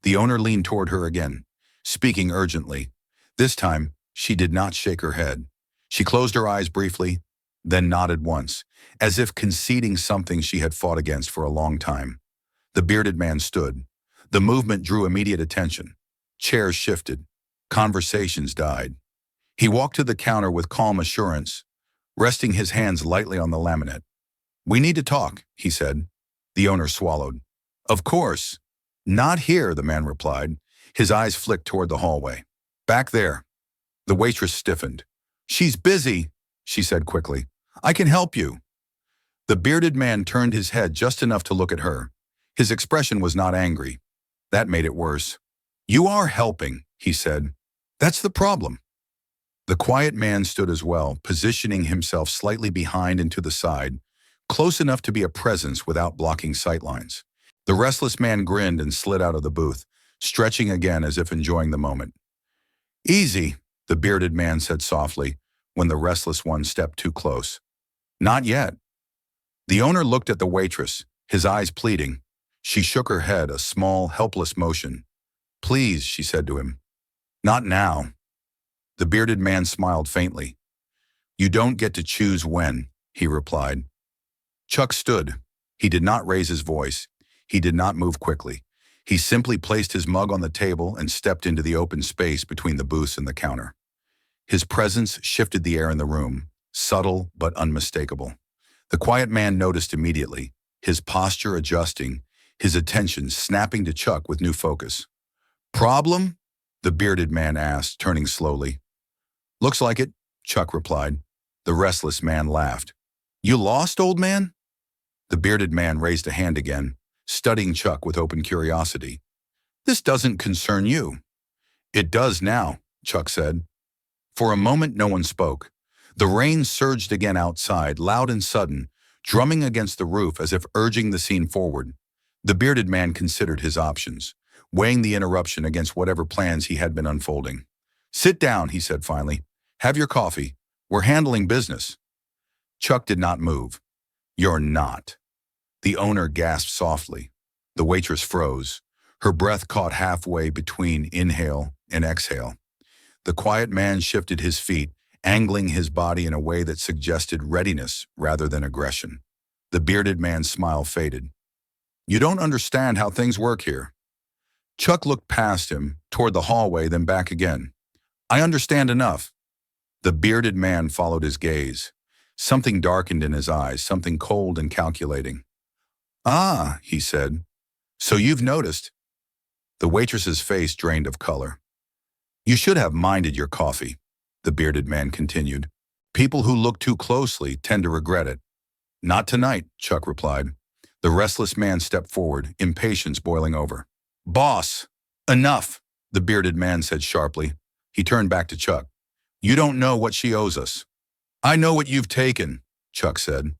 The owner leaned toward her again, speaking urgently. This time, she did not shake her head. She closed her eyes briefly, then nodded once, as if conceding something she had fought against for a long time. The bearded man stood. The movement drew immediate attention. Chairs shifted. Conversations died. He walked to the counter with calm assurance, resting his hands lightly on the laminate. "We need to talk," he said. The owner swallowed. "Of course." "Not here," the man replied. His eyes flicked toward the hallway. "Back there." The waitress stiffened. "She's busy," she said quickly. "I can help you." The bearded man turned his head just enough to look at her. His expression was not angry. That made it worse. "You are helping," he said. "That's the problem." The quiet man stood as well, positioning himself slightly behind and to the side, close enough to be a presence without blocking sightlines. The restless man grinned and slid out of the booth, stretching again as if enjoying the moment. "Easy," the bearded man said softly, when the restless one stepped too close. "Not yet." The owner looked at the waitress, his eyes pleading. She shook her head, a small, helpless motion. "Please," she said to him. "Not now." The bearded man smiled faintly. "You don't get to choose when," he replied. Chuck stood. He did not raise his voice. He did not move quickly. He simply placed his mug on the table and stepped into the open space between the booths and the counter. His presence shifted the air in the room, subtle but unmistakable. The quiet man noticed immediately, his posture adjusting, his attention snapping to Chuck with new focus. "Problem?" the bearded man asked, turning slowly. "Looks like it," Chuck replied. The restless man laughed. "You lost, old man?" The bearded man raised a hand again, studying Chuck with open curiosity. "This doesn't concern you." "It does now," Chuck said. For a moment, no one spoke. The rain surged again outside, loud and sudden, drumming against the roof as if urging the scene forward. The bearded man considered his options, weighing the interruption against whatever plans he had been unfolding. "Sit down," he said finally. "Have your coffee. We're handling business." Chuck did not move. "You're not." The owner gasped softly. The waitress froze. Her breath caught halfway between inhale and exhale. The quiet man shifted his feet, angling his body in a way that suggested readiness rather than aggression. The bearded man's smile faded. "You don't understand how things work here." Chuck looked past him, toward the hallway, then back again. "I understand enough." The bearded man followed his gaze. Something darkened in his eyes, something cold and calculating. "Ah," he said. "So you've noticed." The waitress's face drained of color. "You should have minded your coffee," the bearded man continued. "People who look too closely tend to regret it." "Not tonight," Chuck replied. The restless man stepped forward, impatience boiling over. "Boss, enough," the bearded man said sharply. He turned back to Chuck. "You don't know what she owes us." "I know what you've taken," Chuck said.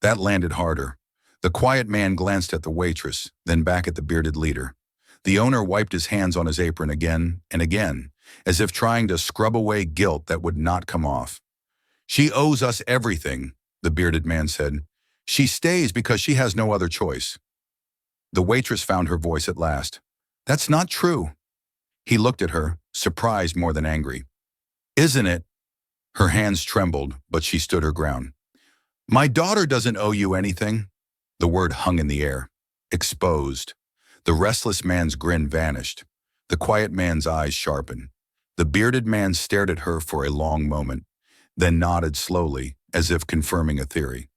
That landed harder. The quiet man glanced at the waitress, then back at the bearded leader. The owner wiped his hands on his apron again and again, as if trying to scrub away guilt that would not come off. "She owes us everything," the bearded man said. "She stays because she has no other choice." The waitress found her voice at last. "That's not true." He looked at her, surprised more than angry. "Isn't it?" Her hands trembled, but she stood her ground. "My daughter doesn't owe you anything." The word hung in the air. Exposed. The restless man's grin vanished. The quiet man's eyes sharpened. The bearded man stared at her for a long moment, then nodded slowly, as if confirming a theory.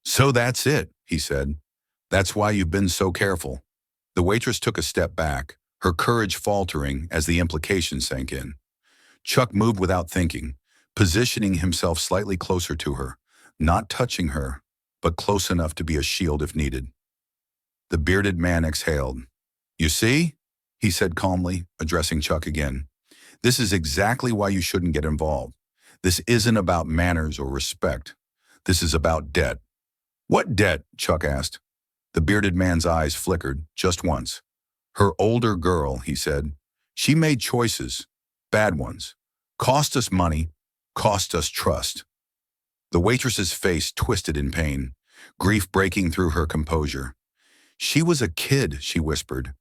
"So that's it," he said. "That's why you've been so careful." The waitress took a step back, her courage faltering as the implication sank in. Chuck moved without thinking, positioning himself slightly closer to her, not touching her, but close enough to be a shield if needed. The bearded man exhaled. "You see?" he said calmly, addressing Chuck again. "This is exactly why you shouldn't get involved. This isn't about manners or respect. This is about debt." "What debt?" Chuck asked. The bearded man's eyes flickered, just once. "Her older girl," he said. "She made choices, bad ones. Cost us money, cost us trust." The waitress's face twisted in pain, grief breaking through her composure. "She was a kid," she whispered.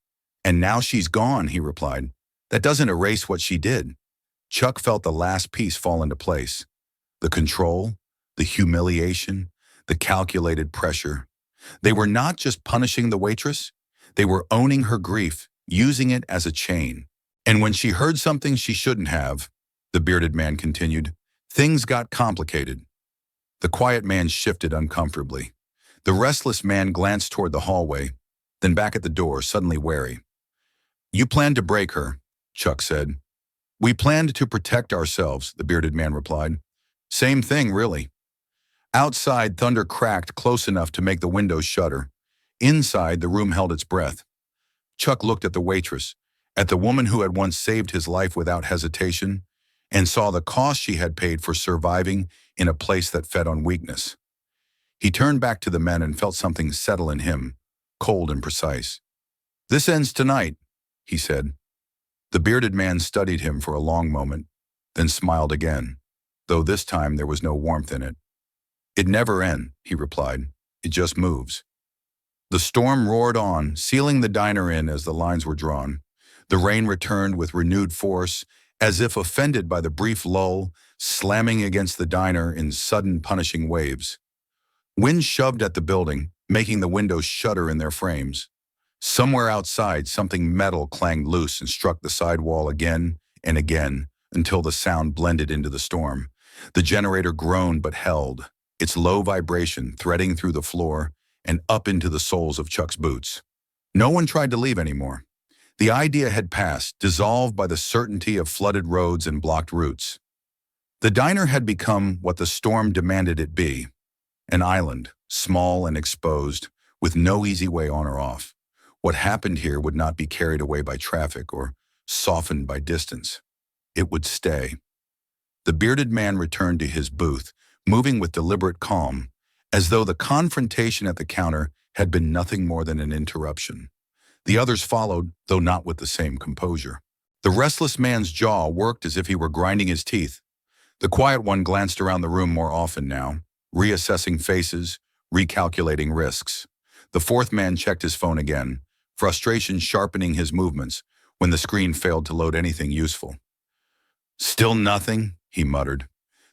"And now she's gone," he replied. "That doesn't erase what she did." Chuck felt the last piece fall into place. The control, the humiliation, the calculated pressure. They were not just punishing the waitress, they were owning her grief, using it as a chain. "And when she heard something she shouldn't have," the bearded man continued, "things got complicated." The quiet man shifted uncomfortably. The restless man glanced toward the hallway, then back at the door, suddenly wary. "You planned to break her," Chuck said. "We planned to protect ourselves," the bearded man replied. "Same thing, really." Outside, thunder cracked close enough to make the windows shudder. Inside, the room held its breath. Chuck looked at the waitress, at the woman who had once saved his life without hesitation, and saw the cost she had paid for surviving in a place that fed on weakness. He turned back to the men and felt something settle in him, cold and precise. "This ends tonight," he said. The bearded man studied him for a long moment, then smiled again, though this time there was no warmth in it. "It never ends," he replied. "It just moves." The storm roared on, sealing the diner in as the lines were drawn. The rain returned with renewed force, as if offended by the brief lull, slamming against the diner in sudden punishing waves. Wind shoved at the building, making the windows shudder in their frames. Somewhere outside, something metal clanged loose and struck the sidewall again and again until the sound blended into the storm. The generator groaned but held, its low vibration threading through the floor and up into the soles of Chuck's boots. No one tried to leave anymore. The idea had passed, dissolved by the certainty of flooded roads and blocked routes. The diner had become what the storm demanded it be, an island, small and exposed, with no easy way on or off. What happened here would not be carried away by traffic or softened by distance. It would stay. The bearded man returned to his booth, moving with deliberate calm, as though the confrontation at the counter had been nothing more than an interruption. The others followed, though not with the same composure. The restless man's jaw worked as if he were grinding his teeth. The quiet one glanced around the room more often now, reassessing faces, recalculating risks. The fourth man checked his phone again, frustration sharpening his movements when the screen failed to load anything useful. "Still nothing?" he muttered.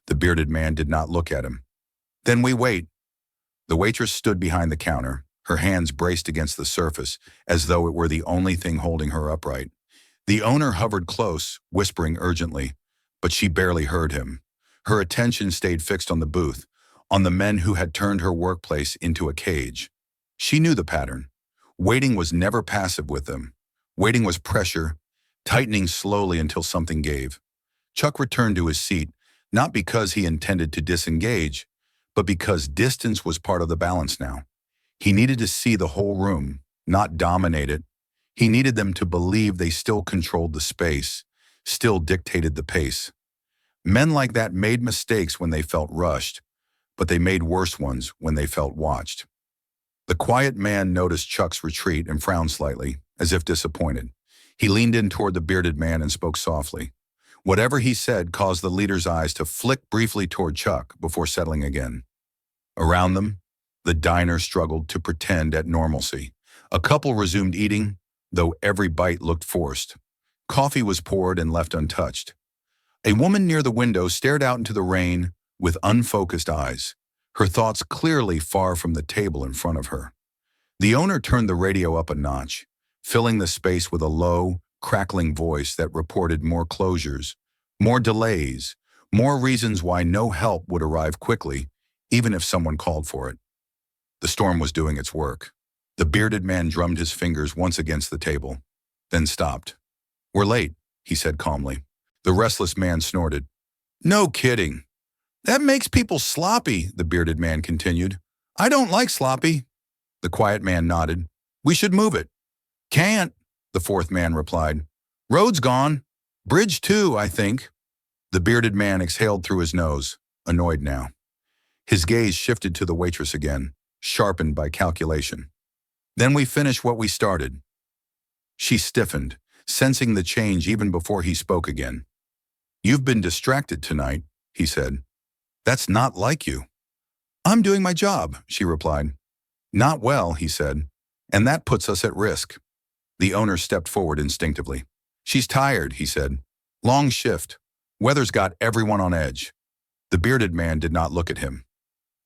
The bearded man did not look at him. "Then we wait." The waitress stood behind the counter, her hands braced against the surface, as though it were the only thing holding her upright. The owner hovered close, whispering urgently, but she barely heard him. Her attention stayed fixed on the booth, on the men who had turned her workplace into a cage. She knew the pattern. Waiting was never passive with them. Waiting was pressure, tightening slowly until something gave. Chuck returned to his seat, not because he intended to disengage, but because distance was part of the balance now. He needed to see the whole room, not dominate it. He needed them to believe they still controlled the space, still dictated the pace. Men like that made mistakes when they felt rushed, but they made worse ones when they felt watched. The quiet man noticed Chuck's retreat and frowned slightly, as if disappointed. He leaned in toward the bearded man and spoke softly. Whatever he said caused the leader's eyes to flick briefly toward Chuck before settling again. Around them, the diner struggled to pretend at normalcy. A couple resumed eating, though every bite looked forced. Coffee was poured and left untouched. A woman near the window stared out into the rain with unfocused eyes, her thoughts clearly far from the table in front of her. The owner turned the radio up a notch, filling the space with a low, crackling voice that reported more closures, more delays, more reasons why no help would arrive quickly, even if someone called for it. The storm was doing its work. The bearded man drummed his fingers once against the table, then stopped. "We're late," he said calmly. The restless man snorted. "No kidding. That makes people sloppy," the bearded man continued. "I don't like sloppy." The quiet man nodded. "We should move it." "Can't," the fourth man replied. "Road's gone. Bridge too, I think." The bearded man exhaled through his nose, annoyed now. His gaze shifted to the waitress again, sharpened by calculation. "Then we finish what we started." She stiffened, sensing the change even before he spoke again. "You've been distracted tonight," he said. "That's not like you." "I'm doing my job," she replied. "Not well," he said, "and that puts us at risk." The owner stepped forward instinctively. "She's tired," he said. "Long shift. Weather's got everyone on edge." The bearded man did not look at him.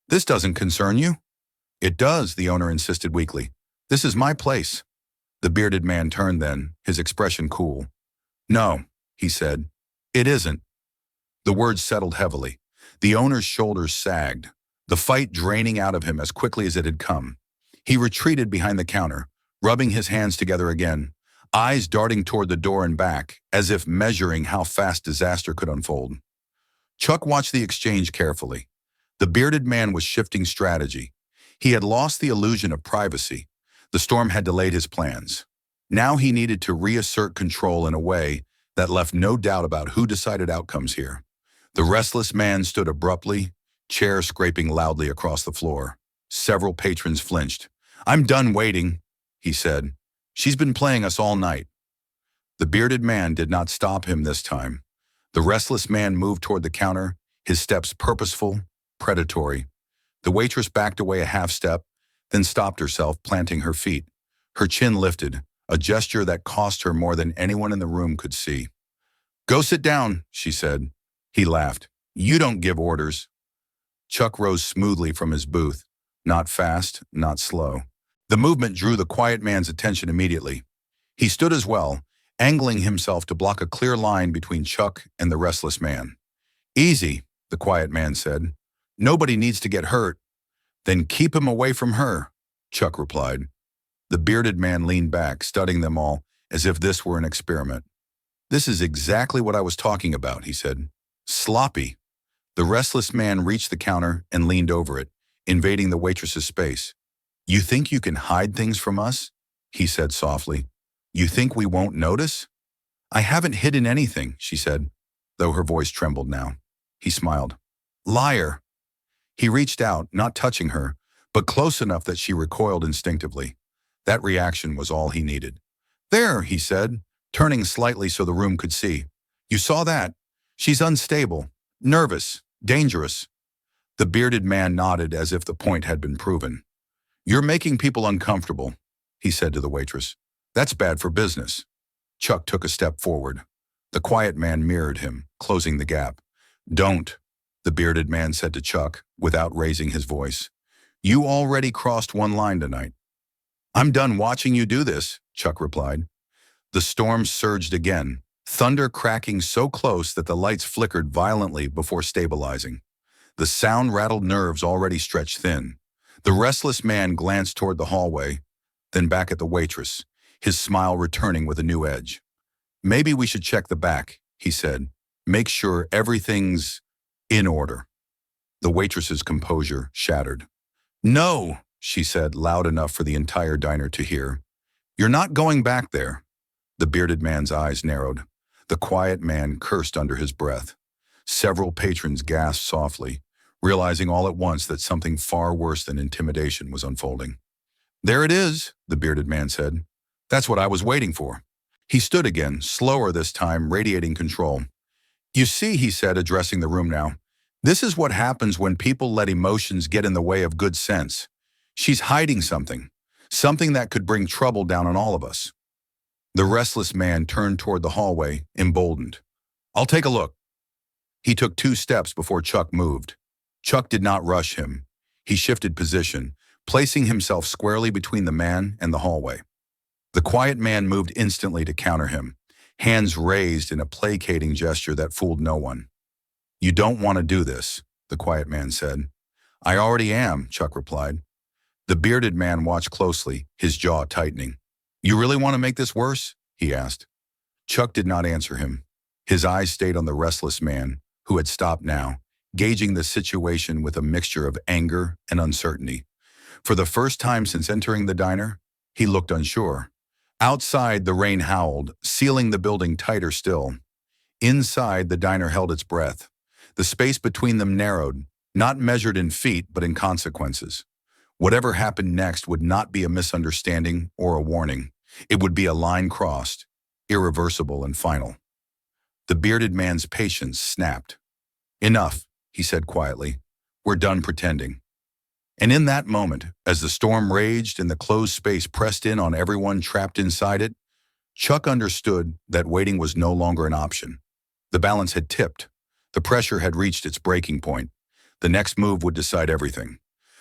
"This doesn't concern you?" "It does," the owner insisted weakly. "This is my place." The bearded man turned then, his expression cool. "No," he said. "It isn't." The words settled heavily. The owner's shoulders sagged, the fight draining out of him as quickly as it had come. He retreated behind the counter, rubbing his hands together again, eyes darting toward the door and back, as if measuring how fast disaster could unfold. Chuck watched the exchange carefully. The bearded man was shifting strategy. He had lost the illusion of privacy. The storm had delayed his plans. Now he needed to reassert control in a way that left no doubt about who decided outcomes here. The restless man stood abruptly, chair scraping loudly across the floor. Several patrons flinched. "I'm done waiting," he said. "She's been playing us all night." The bearded man did not stop him this time. The restless man moved toward the counter, his steps purposeful, predatory. The waitress backed away a half step, then stopped herself, planting her feet. Her chin lifted, a gesture that cost her more than anyone in the room could see. "Go sit down," she said. He laughed. "You don't give orders." Chuck rose smoothly from his booth, not fast, not slow. The movement drew the quiet man's attention immediately. He stood as well, angling himself to block a clear line between Chuck and the restless man. "Easy," the quiet man said. "Nobody needs to get hurt." "Then keep him away from her," Chuck replied. The bearded man leaned back, studying them all as if this were an experiment. "This is exactly what I was talking about," he said. "Sloppy." The restless man reached the counter and leaned over it, invading the waitress's space. "You think you can hide things from us?" he said softly. "You think we won't notice?" "I haven't hidden anything," she said, though her voice trembled now. he smiled. Liar. He reached out, not touching her, but close enough that she recoiled instinctively. That reaction was all he needed. There, he said, turning slightly so the room could see. You saw that? She's unstable, nervous, dangerous. The bearded man nodded as if the point had been proven. You're making people uncomfortable, he said to the waitress. That's bad for business. Chuck took a step forward. The quiet man mirrored him, closing the gap. Don't, the bearded man said to Chuck, without raising his voice. You already crossed one line tonight. I'm done watching you do this, Chuck replied. The storm surged again, thunder cracking so close that the lights flickered violently before stabilizing. The sound rattled nerves already stretched thin. The restless man glanced toward the hallway, then back at the waitress, his smile returning with a new edge. Maybe we should check the back, he said. Make sure everything's in order. The waitress's composure shattered. No, she said, loud enough for the entire diner to hear. You're not going back there. The bearded man's eyes narrowed. The quiet man cursed under his breath. Several patrons gasped softly, realizing all at once that something far worse than intimidation was unfolding. There it is, the bearded man said. That's what I was waiting for. He stood again, slower this time, radiating control. You see, he said, addressing the room now, this is what happens when people let emotions get in the way of good sense. She's hiding something that could bring trouble down on all of us. The restless man turned toward the hallway, emboldened. I'll take a look. He took 2 steps before Chuck moved. Chuck did not rush him. He shifted position, placing himself squarely between the man and the hallway. The quiet man moved instantly to counter him, hands raised in a placating gesture that fooled no one. You don't want to do this, the quiet man said. I already am, Chuck replied. The bearded man watched closely, his jaw tightening. You really want to make this worse? He asked. Chuck did not answer him. His eyes stayed on the restless man, who had stopped now, gauging the situation with a mixture of anger and uncertainty. For the first time since entering the diner, he looked unsure. Outside, the rain howled, sealing the building tighter still. Inside, the diner held its breath. The space between them narrowed, not measured in feet, but in consequences. Whatever happened next would not be a misunderstanding or a warning. It would be a line crossed, irreversible and final. The bearded man's patience snapped. Enough, he said quietly. We're done pretending. And in that moment, as the storm raged and the closed space pressed in on everyone trapped inside it, Chuck understood that waiting was no longer an option. The balance had tipped. The pressure had reached its breaking point. The next move would decide everything.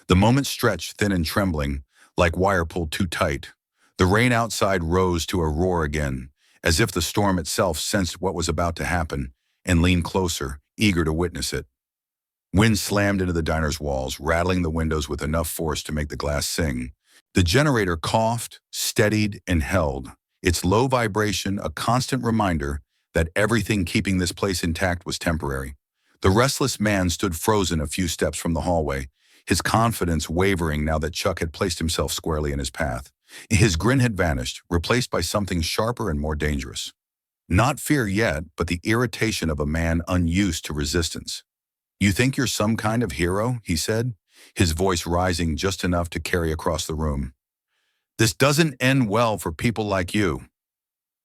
The moment stretched thin and trembling, like wire pulled too tight. The rain outside rose to a roar again, as if the storm itself sensed what was about to happen and leaned closer, eager to witness it. Wind slammed into the diner's walls, rattling the windows with enough force to make the glass sing. The generator coughed, steadied, and held, its low vibration a constant reminder that everything keeping this place intact was temporary. The restless man stood frozen a few steps from the hallway, his confidence wavering now that Chuck had placed himself squarely in his path. His grin had vanished, replaced by something sharper and more dangerous. Not fear yet, but the irritation of a man unused to resistance. You think you're some kind of hero, he said, his voice rising just enough to carry across the room. This doesn't end well for people like you.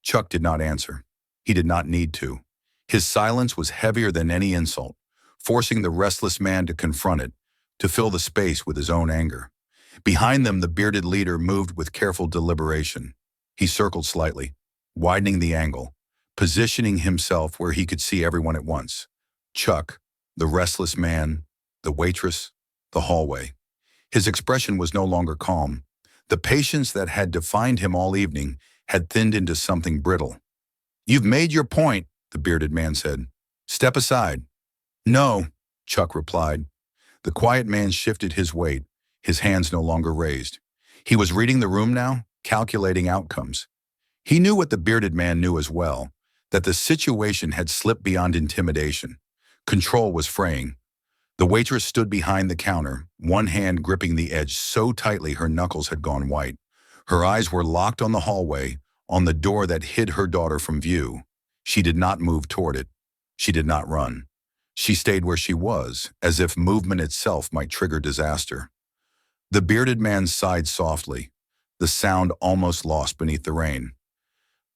Chuck did not answer. He did not need to. His silence was heavier than any insult, forcing the restless man to confront it, to fill the space with his own anger. Behind them, the bearded leader moved with careful deliberation. He circled slightly, widening the angle, positioning himself where he could see everyone at once. Chuck, the restless man, the waitress, the hallway. His expression was no longer calm. The patience that had defined him all evening had thinned into something brittle. You've made your point, the bearded man said. Step aside. No, Chuck replied. The quiet man shifted his weight, his hands no longer raised. He was reading the room now, calculating outcomes. He knew what the bearded man knew as well, that the situation had slipped beyond intimidation. Control was fraying. The waitress stood behind the counter, one hand gripping the edge so tightly her knuckles had gone white. Her eyes were locked on the hallway, on the door that hid her daughter from view. She did not move toward it. She did not run. She stayed where she was, as if movement itself might trigger disaster. The bearded man sighed softly, the sound almost lost beneath the rain.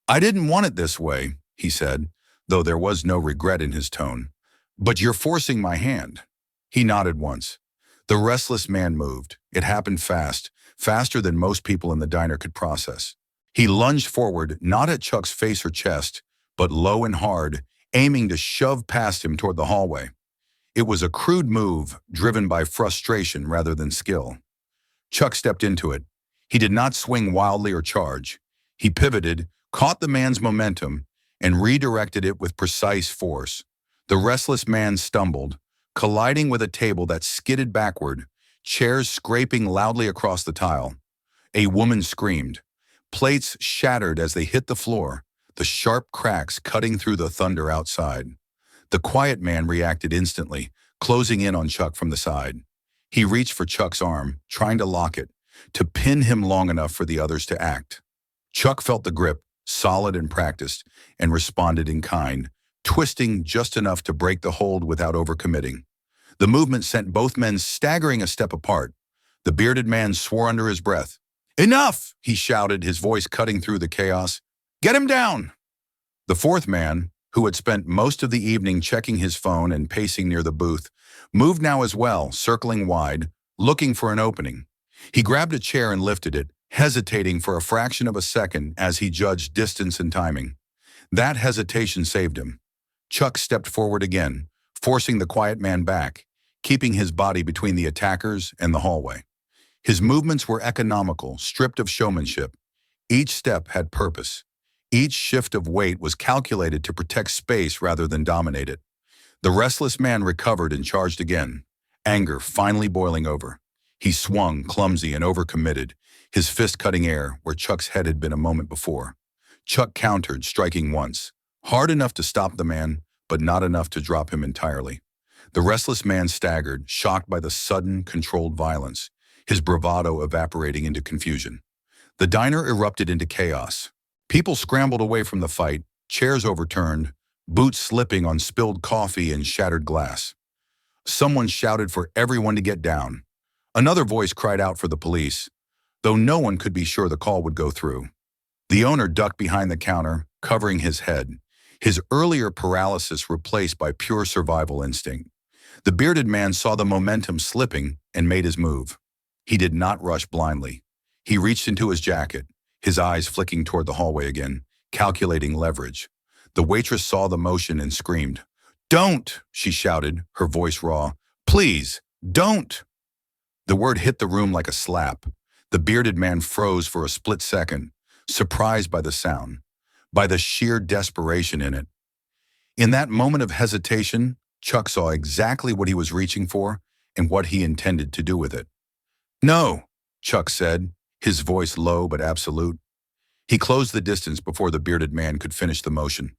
"I didn't want it this way," he said, though there was no regret in his tone. "But you're forcing my hand." He nodded once. The restless man moved. It happened fast, faster than most people in the diner could process. He lunged forward, not at Chuck's face or chest, but low and hard, aiming to shove past him toward the hallway. It was a crude move, driven by frustration rather than skill. Chuck stepped into it. He did not swing wildly or charge. He pivoted, caught the man's momentum, and redirected it with precise force. The restless man stumbled, colliding with a table that skidded backward, chairs scraping loudly across the tile. A woman screamed. Plates shattered as they hit the floor, the sharp cracks cutting through the thunder outside. The quiet man reacted instantly, closing in on Chuck from the side. He reached for Chuck's arm, trying to lock it, to pin him long enough for the others to act. Chuck felt the grip, solid and practiced, and responded in kind, twisting just enough to break the hold without overcommitting. The movement sent both men staggering a step apart. The bearded man swore under his breath. "Enough!" he shouted, his voice cutting through the chaos. "Get him down!" The fourth man, who had spent most of the evening checking his phone and pacing near the booth, moved now as well, circling wide, looking for an opening. He grabbed a chair and lifted it, hesitating for a fraction of a second as he judged distance and timing. That hesitation saved him. Chuck stepped forward again, forcing the quiet man back, keeping his body between the attackers and the hallway. His movements were economical, stripped of showmanship. Each step had purpose. Each shift of weight was calculated to protect space rather than dominate it. The restless man recovered and charged again, anger finally boiling over. He swung, clumsy and overcommitted, his fist cutting air where Chuck's head had been a moment before. Chuck countered, striking once, hard enough to stop the man, but not enough to drop him entirely. The restless man staggered, shocked by the sudden, controlled violence, his bravado evaporating into confusion. The diner erupted into chaos. People scrambled away from the fight, chairs overturned, boots slipping on spilled coffee and shattered glass. Someone shouted for everyone to get down. Another voice cried out for the police, though no one could be sure the call would go through. The owner ducked behind the counter, covering his head, his earlier paralysis replaced by pure survival instinct. The bearded man saw the momentum slipping and made his move. He did not rush blindly. He reached into his jacket, his eyes flicking toward the hallway again, calculating leverage. The waitress saw the motion and screamed. "Don't!" she shouted, her voice raw. "Please, don't!" The word hit the room like a slap. The bearded man froze for a split second, surprised by the sound, by the sheer desperation in it. In that moment of hesitation, Chuck saw exactly what he was reaching for and what he intended to do with it. "No," Chuck said, his voice low but absolute. He closed the distance before the bearded man could finish the motion.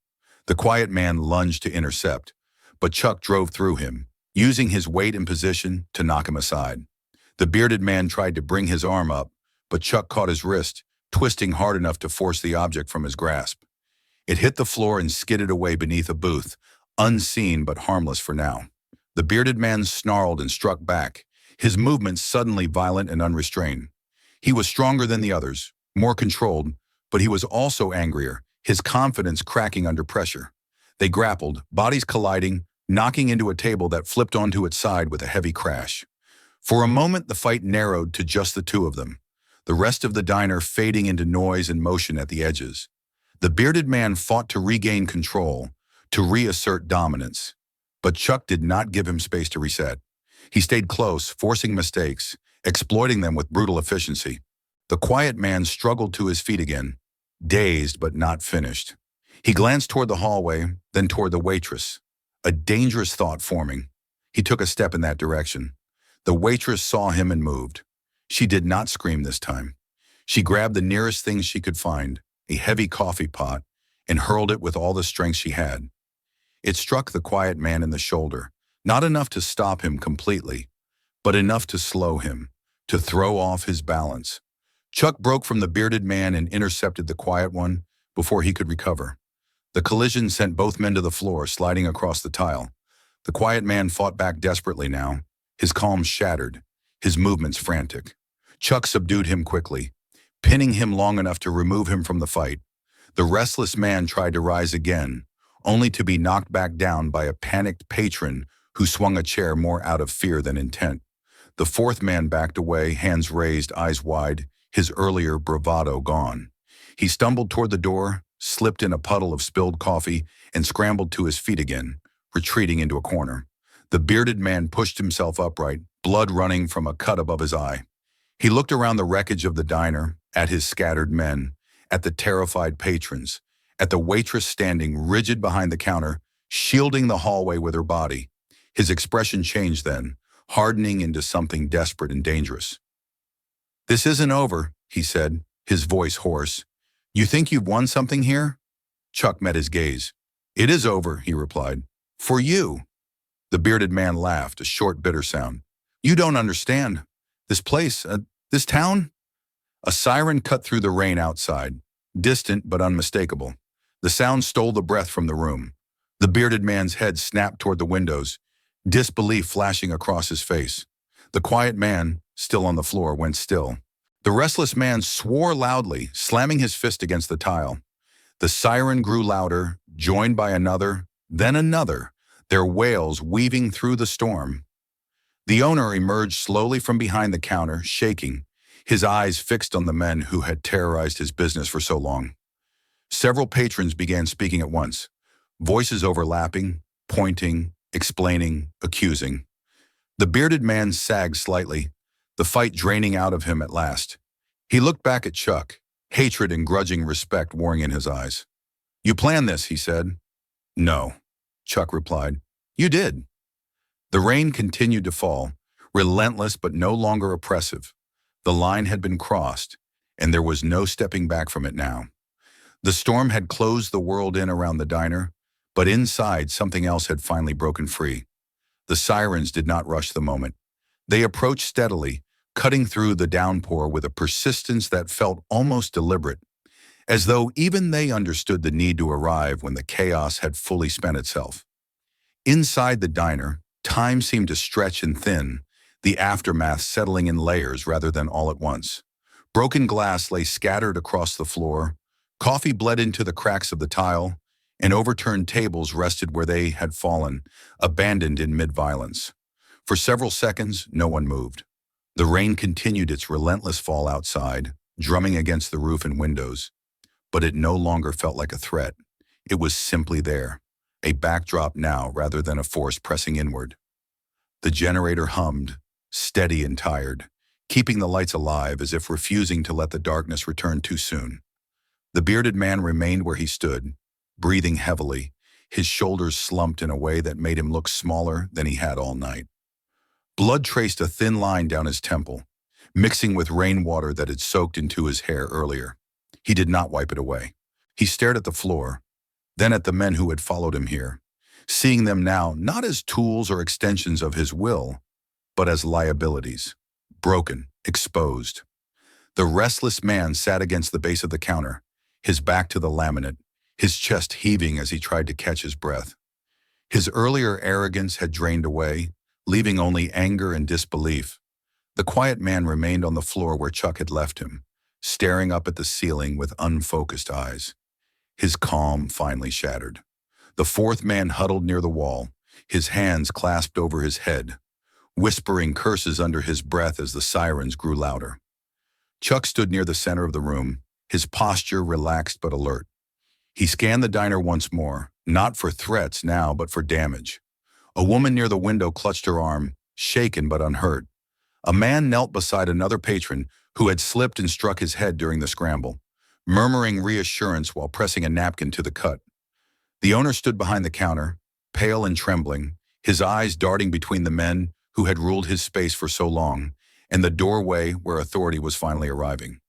The quiet man lunged to intercept, but Chuck drove through him, using his weight and position to knock him aside. The bearded man tried to bring his arm up, but Chuck caught his wrist, twisting hard enough to force the object from his grasp. It hit the floor and skidded away beneath a booth, unseen but harmless for now. The bearded man snarled and struck back, his movements suddenly violent and unrestrained. He was stronger than the others, more controlled, but he was also angrier, his confidence cracking under pressure. They grappled, bodies colliding, knocking into a table that flipped onto its side with a heavy crash. For a moment, the fight narrowed to just the two of them, the rest of the diner fading into noise and motion at the edges. The bearded man fought to regain control, to reassert dominance. But Chuck did not give him space to reset. He stayed close, forcing mistakes, exploiting them with brutal efficiency. The quiet man struggled to his feet again, dazed but not finished. He glanced toward the hallway, then toward the waitress, a dangerous thought forming. He took a step in that direction. The waitress saw him and moved. She did not scream this time. She grabbed the nearest thing she could find, a heavy coffee pot, and hurled it with all the strength she had. It struck the quiet man in the shoulder, not enough to stop him completely, but enough to slow him, to throw off his balance. Chuck broke from the bearded man and intercepted the quiet one before he could recover. The collision sent both men to the floor, sliding across the tile. The quiet man fought back desperately now, his calm shattered, his movements frantic. Chuck subdued him quickly, pinning him long enough to remove him from the fight. The restless man tried to rise again, only to be knocked back down by a panicked patron who swung a chair more out of fear than intent. The fourth man backed away, hands raised, eyes wide, his earlier bravado gone. He stumbled toward the door, slipped in a puddle of spilled coffee, and scrambled to his feet again, retreating into a corner. The bearded man pushed himself upright, blood running from a cut above his eye. He looked around the wreckage of the diner, at his scattered men, at the terrified patrons, at the waitress standing rigid behind the counter, shielding the hallway with her body. His expression changed then, hardening into something desperate and dangerous. "This isn't over," he said, his voice hoarse. "You think you've won something here?" Chuck met his gaze. "It is over," he replied. "For you." The bearded man laughed, a short, bitter sound. "You don't understand. This place, this town?" A siren cut through the rain outside, distant but unmistakable. The sound stole the breath from the room. The bearded man's head snapped toward the windows, disbelief flashing across his face. The quiet man, still on the floor, went still. The restless man swore loudly, slamming his fist against the tile. The siren grew louder, joined by another, then another, their wails weaving through the storm. The owner emerged slowly from behind the counter, shaking, his eyes fixed on the men who had terrorized his business for so long. Several patrons began speaking at once, voices overlapping, pointing, explaining, accusing. The bearded man sagged slightly, the fight draining out of him at last. He looked back at Chuck, hatred and grudging respect warring in his eyes. "You planned this," he said. "No," Chuck replied. "You did." The rain continued to fall, relentless but no longer oppressive. The line had been crossed, and there was no stepping back from it now. The storm had closed the world in around the diner, but inside something else had finally broken free. The sirens did not rush the moment. They approached steadily, cutting through the downpour with a persistence that felt almost deliberate, as though even they understood the need to arrive when the chaos had fully spent itself. Inside the diner, time seemed to stretch and thin, the aftermath settling in layers rather than all at once. Broken glass lay scattered across the floor, coffee bled into the cracks of the tile, and overturned tables rested where they had fallen, abandoned in mid-violence. For several seconds, no one moved. The rain continued its relentless fall outside, drumming against the roof and windows. But it no longer felt like a threat. It was simply there, a backdrop now rather than a force pressing inward. The generator hummed, steady and tired, keeping the lights alive as if refusing to let the darkness return too soon. The bearded man remained where he stood, breathing heavily, his shoulders slumped in a way that made him look smaller than he had all night. Blood traced a thin line down his temple, mixing with rainwater that had soaked into his hair earlier. He did not wipe it away. He stared at the floor, then at the men who had followed him here, seeing them now not as tools or extensions of his will, but as liabilities, broken, exposed. The restless man sat against the base of the counter, his back to the laminate, his chest heaving as he tried to catch his breath. His earlier arrogance had drained away, leaving only anger and disbelief. The quiet man remained on the floor where Chuck had left him, staring up at the ceiling with unfocused eyes. His calm finally shattered. The fourth man huddled near the wall, his hands clasped over his head, whispering curses under his breath as the sirens grew louder. Chuck stood near the center of the room, his posture relaxed but alert. He scanned the diner once more, not for threats now, but for damage. A woman near the window clutched her arm, shaken but unhurt. A man knelt beside another patron who had slipped and struck his head during the scramble, murmuring reassurance while pressing a napkin to the cut. The owner stood behind the counter, pale and trembling, his eyes darting between the men who had ruled his space for so long, and the doorway where authority was finally arriving.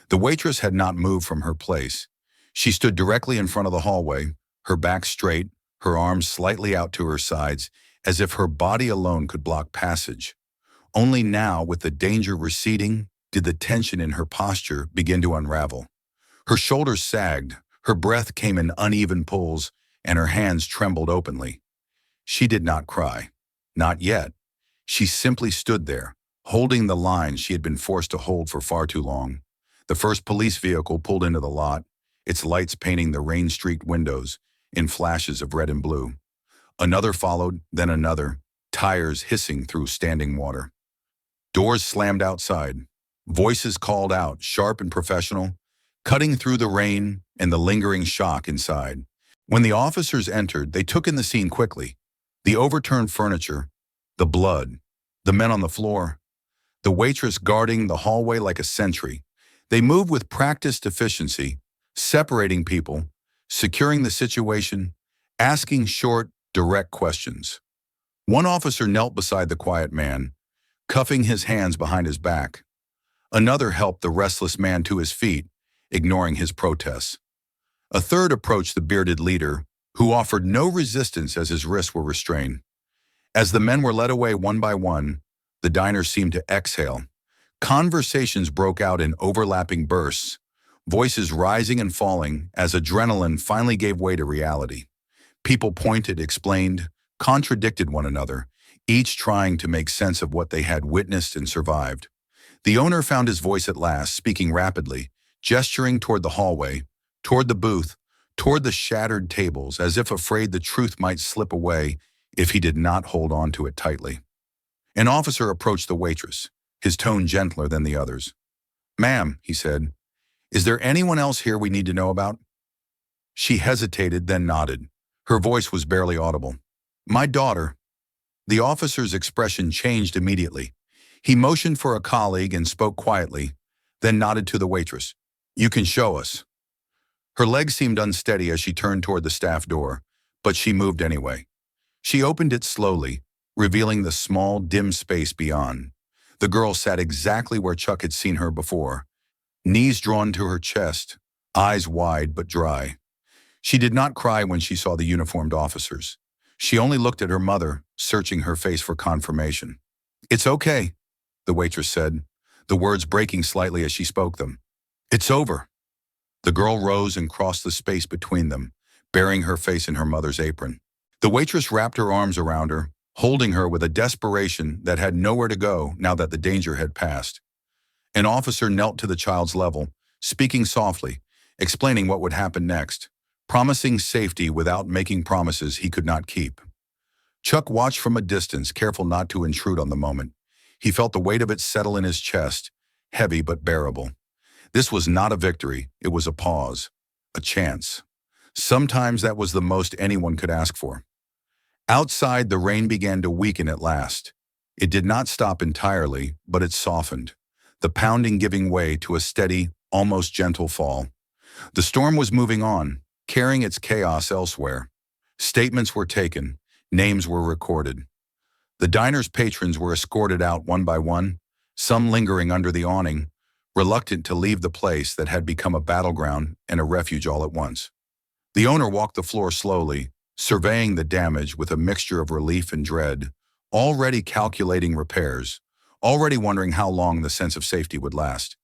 The waitress had not moved from her place. She stood directly in front of the hallway, her back straight, her arms slightly out to her sides, as if her body alone could block passage. Only now, with the danger receding, did the tension in her posture begin to unravel. Her shoulders sagged, her breath came in uneven pulls, and her hands trembled openly. She did not cry. Not yet. She simply stood there, holding the line she had been forced to hold for far too long. The first police vehicle pulled into the lot, its lights painting the rain-streaked windows in flashes of red and blue. Another followed, then another, tires hissing through standing water. Doors slammed outside. Voices called out, sharp and professional, cutting through the rain and the lingering shock inside. When the officers entered, they took in the scene quickly. The overturned furniture, the blood, the men on the floor, the waitress guarding the hallway like a sentry. They moved with practiced efficiency, separating people, securing the situation, asking short, direct questions. One officer knelt beside the quiet man, cuffing his hands behind his back. Another helped the restless man to his feet, ignoring his protests. A third approached the bearded leader, who offered no resistance as his wrists were restrained. As the men were led away one by one, the diner seemed to exhale. Conversations broke out in overlapping bursts, voices rising and falling as adrenaline finally gave way to reality. People pointed, explained, contradicted one another, each trying to make sense of what they had witnessed and survived. The owner found his voice at last, speaking rapidly, gesturing toward the hallway, toward the booth, toward the shattered tables, as if afraid the truth might slip away if he did not hold on to it tightly. An officer approached the waitress, his tone gentler than the others. "Ma'am," he said, "is there anyone else here we need to know about?" She hesitated, then nodded. Her voice was barely audible. "My daughter." The officer's expression changed immediately. He motioned for a colleague and spoke quietly, then nodded to the waitress. "You can show us." Her legs seemed unsteady as she turned toward the staff door, but she moved anyway. She opened it slowly, revealing the small, dim space beyond. The girl sat exactly where Chuck had seen her before, knees drawn to her chest, eyes wide but dry. She did not cry when she saw the uniformed officers. She only looked at her mother, searching her face for confirmation. "It's okay," the waitress said, the words breaking slightly as she spoke them. "It's over." The girl rose and crossed the space between them, burying her face in her mother's apron. The waitress wrapped her arms around her, holding her with a desperation that had nowhere to go now that the danger had passed. An officer knelt to the child's level, speaking softly, explaining what would happen next, promising safety without making promises he could not keep. Chuck watched from a distance, careful not to intrude on the moment. He felt the weight of it settle in his chest, heavy but bearable. This was not a victory, it was a pause, a chance. Sometimes that was the most anyone could ask for. Outside, the rain began to weaken at last. It did not stop entirely, but it softened, the pounding giving way to a steady, almost gentle fall. The storm was moving on, carrying its chaos elsewhere. Statements were taken, names were recorded. The diner's patrons were escorted out one by one, some lingering under the awning, reluctant to leave the place that had become a battleground and a refuge all at once. The owner walked the floor slowly, surveying the damage with a mixture of relief and dread, already calculating repairs, already wondering how long the sense of safety would last.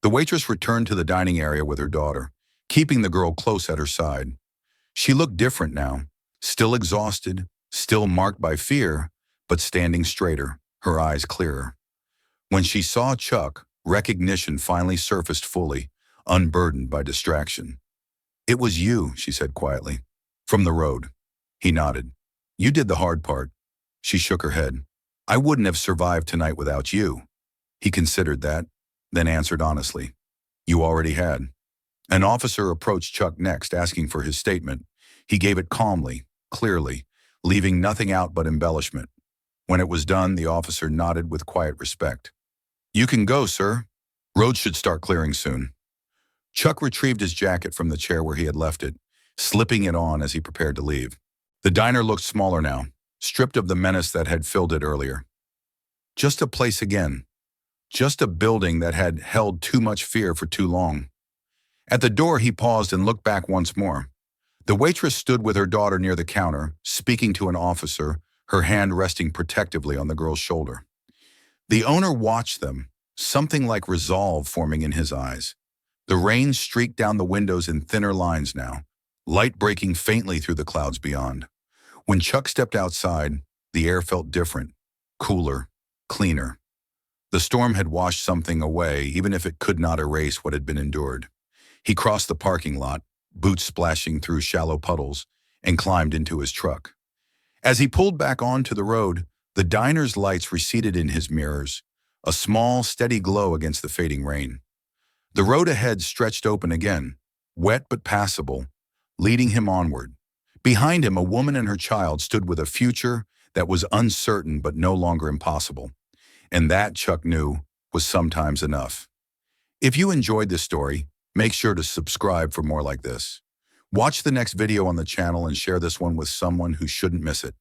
The waitress returned to the dining area with her daughter, keeping the girl close at her side. She looked different now, still exhausted, still marked by fear, but standing straighter, her eyes clearer. When she saw Chuck, recognition finally surfaced fully, unburdened by distraction. "It was you," she said quietly. "From the road." He nodded. "You did the hard part." She shook her head. "I wouldn't have survived tonight without you." He considered that, then answered honestly. "You already had." An officer approached Chuck next, asking for his statement. He gave it calmly, clearly, leaving nothing out but embellishment. When it was done, the officer nodded with quiet respect. "You can go, sir. Roads should start clearing soon." Chuck retrieved his jacket from the chair where he had left it, slipping it on as he prepared to leave. The diner looked smaller now, stripped of the menace that had filled it earlier. Just a place again. Just a building that had held too much fear for too long. At the door, he paused and looked back once more. The waitress stood with her daughter near the counter, speaking to an officer, her hand resting protectively on the girl's shoulder. The owner watched them, something like resolve forming in his eyes. The rain streaked down the windows in thinner lines now, light breaking faintly through the clouds beyond. When Chuck stepped outside, the air felt different, cooler, cleaner. The storm had washed something away, even if it could not erase what had been endured. He crossed the parking lot, boots splashing through shallow puddles, and climbed into his truck. As he pulled back onto the road, the diner's lights receded in his mirrors, a small, steady glow against the fading rain. The road ahead stretched open again, wet but passable, leading him onward. Behind him, a woman and her child stood with a future that was uncertain but no longer impossible. And that, Chuck knew, was sometimes enough. If you enjoyed this story, make sure to subscribe for more like this. Watch the next video on the channel and share this one with someone who shouldn't miss it.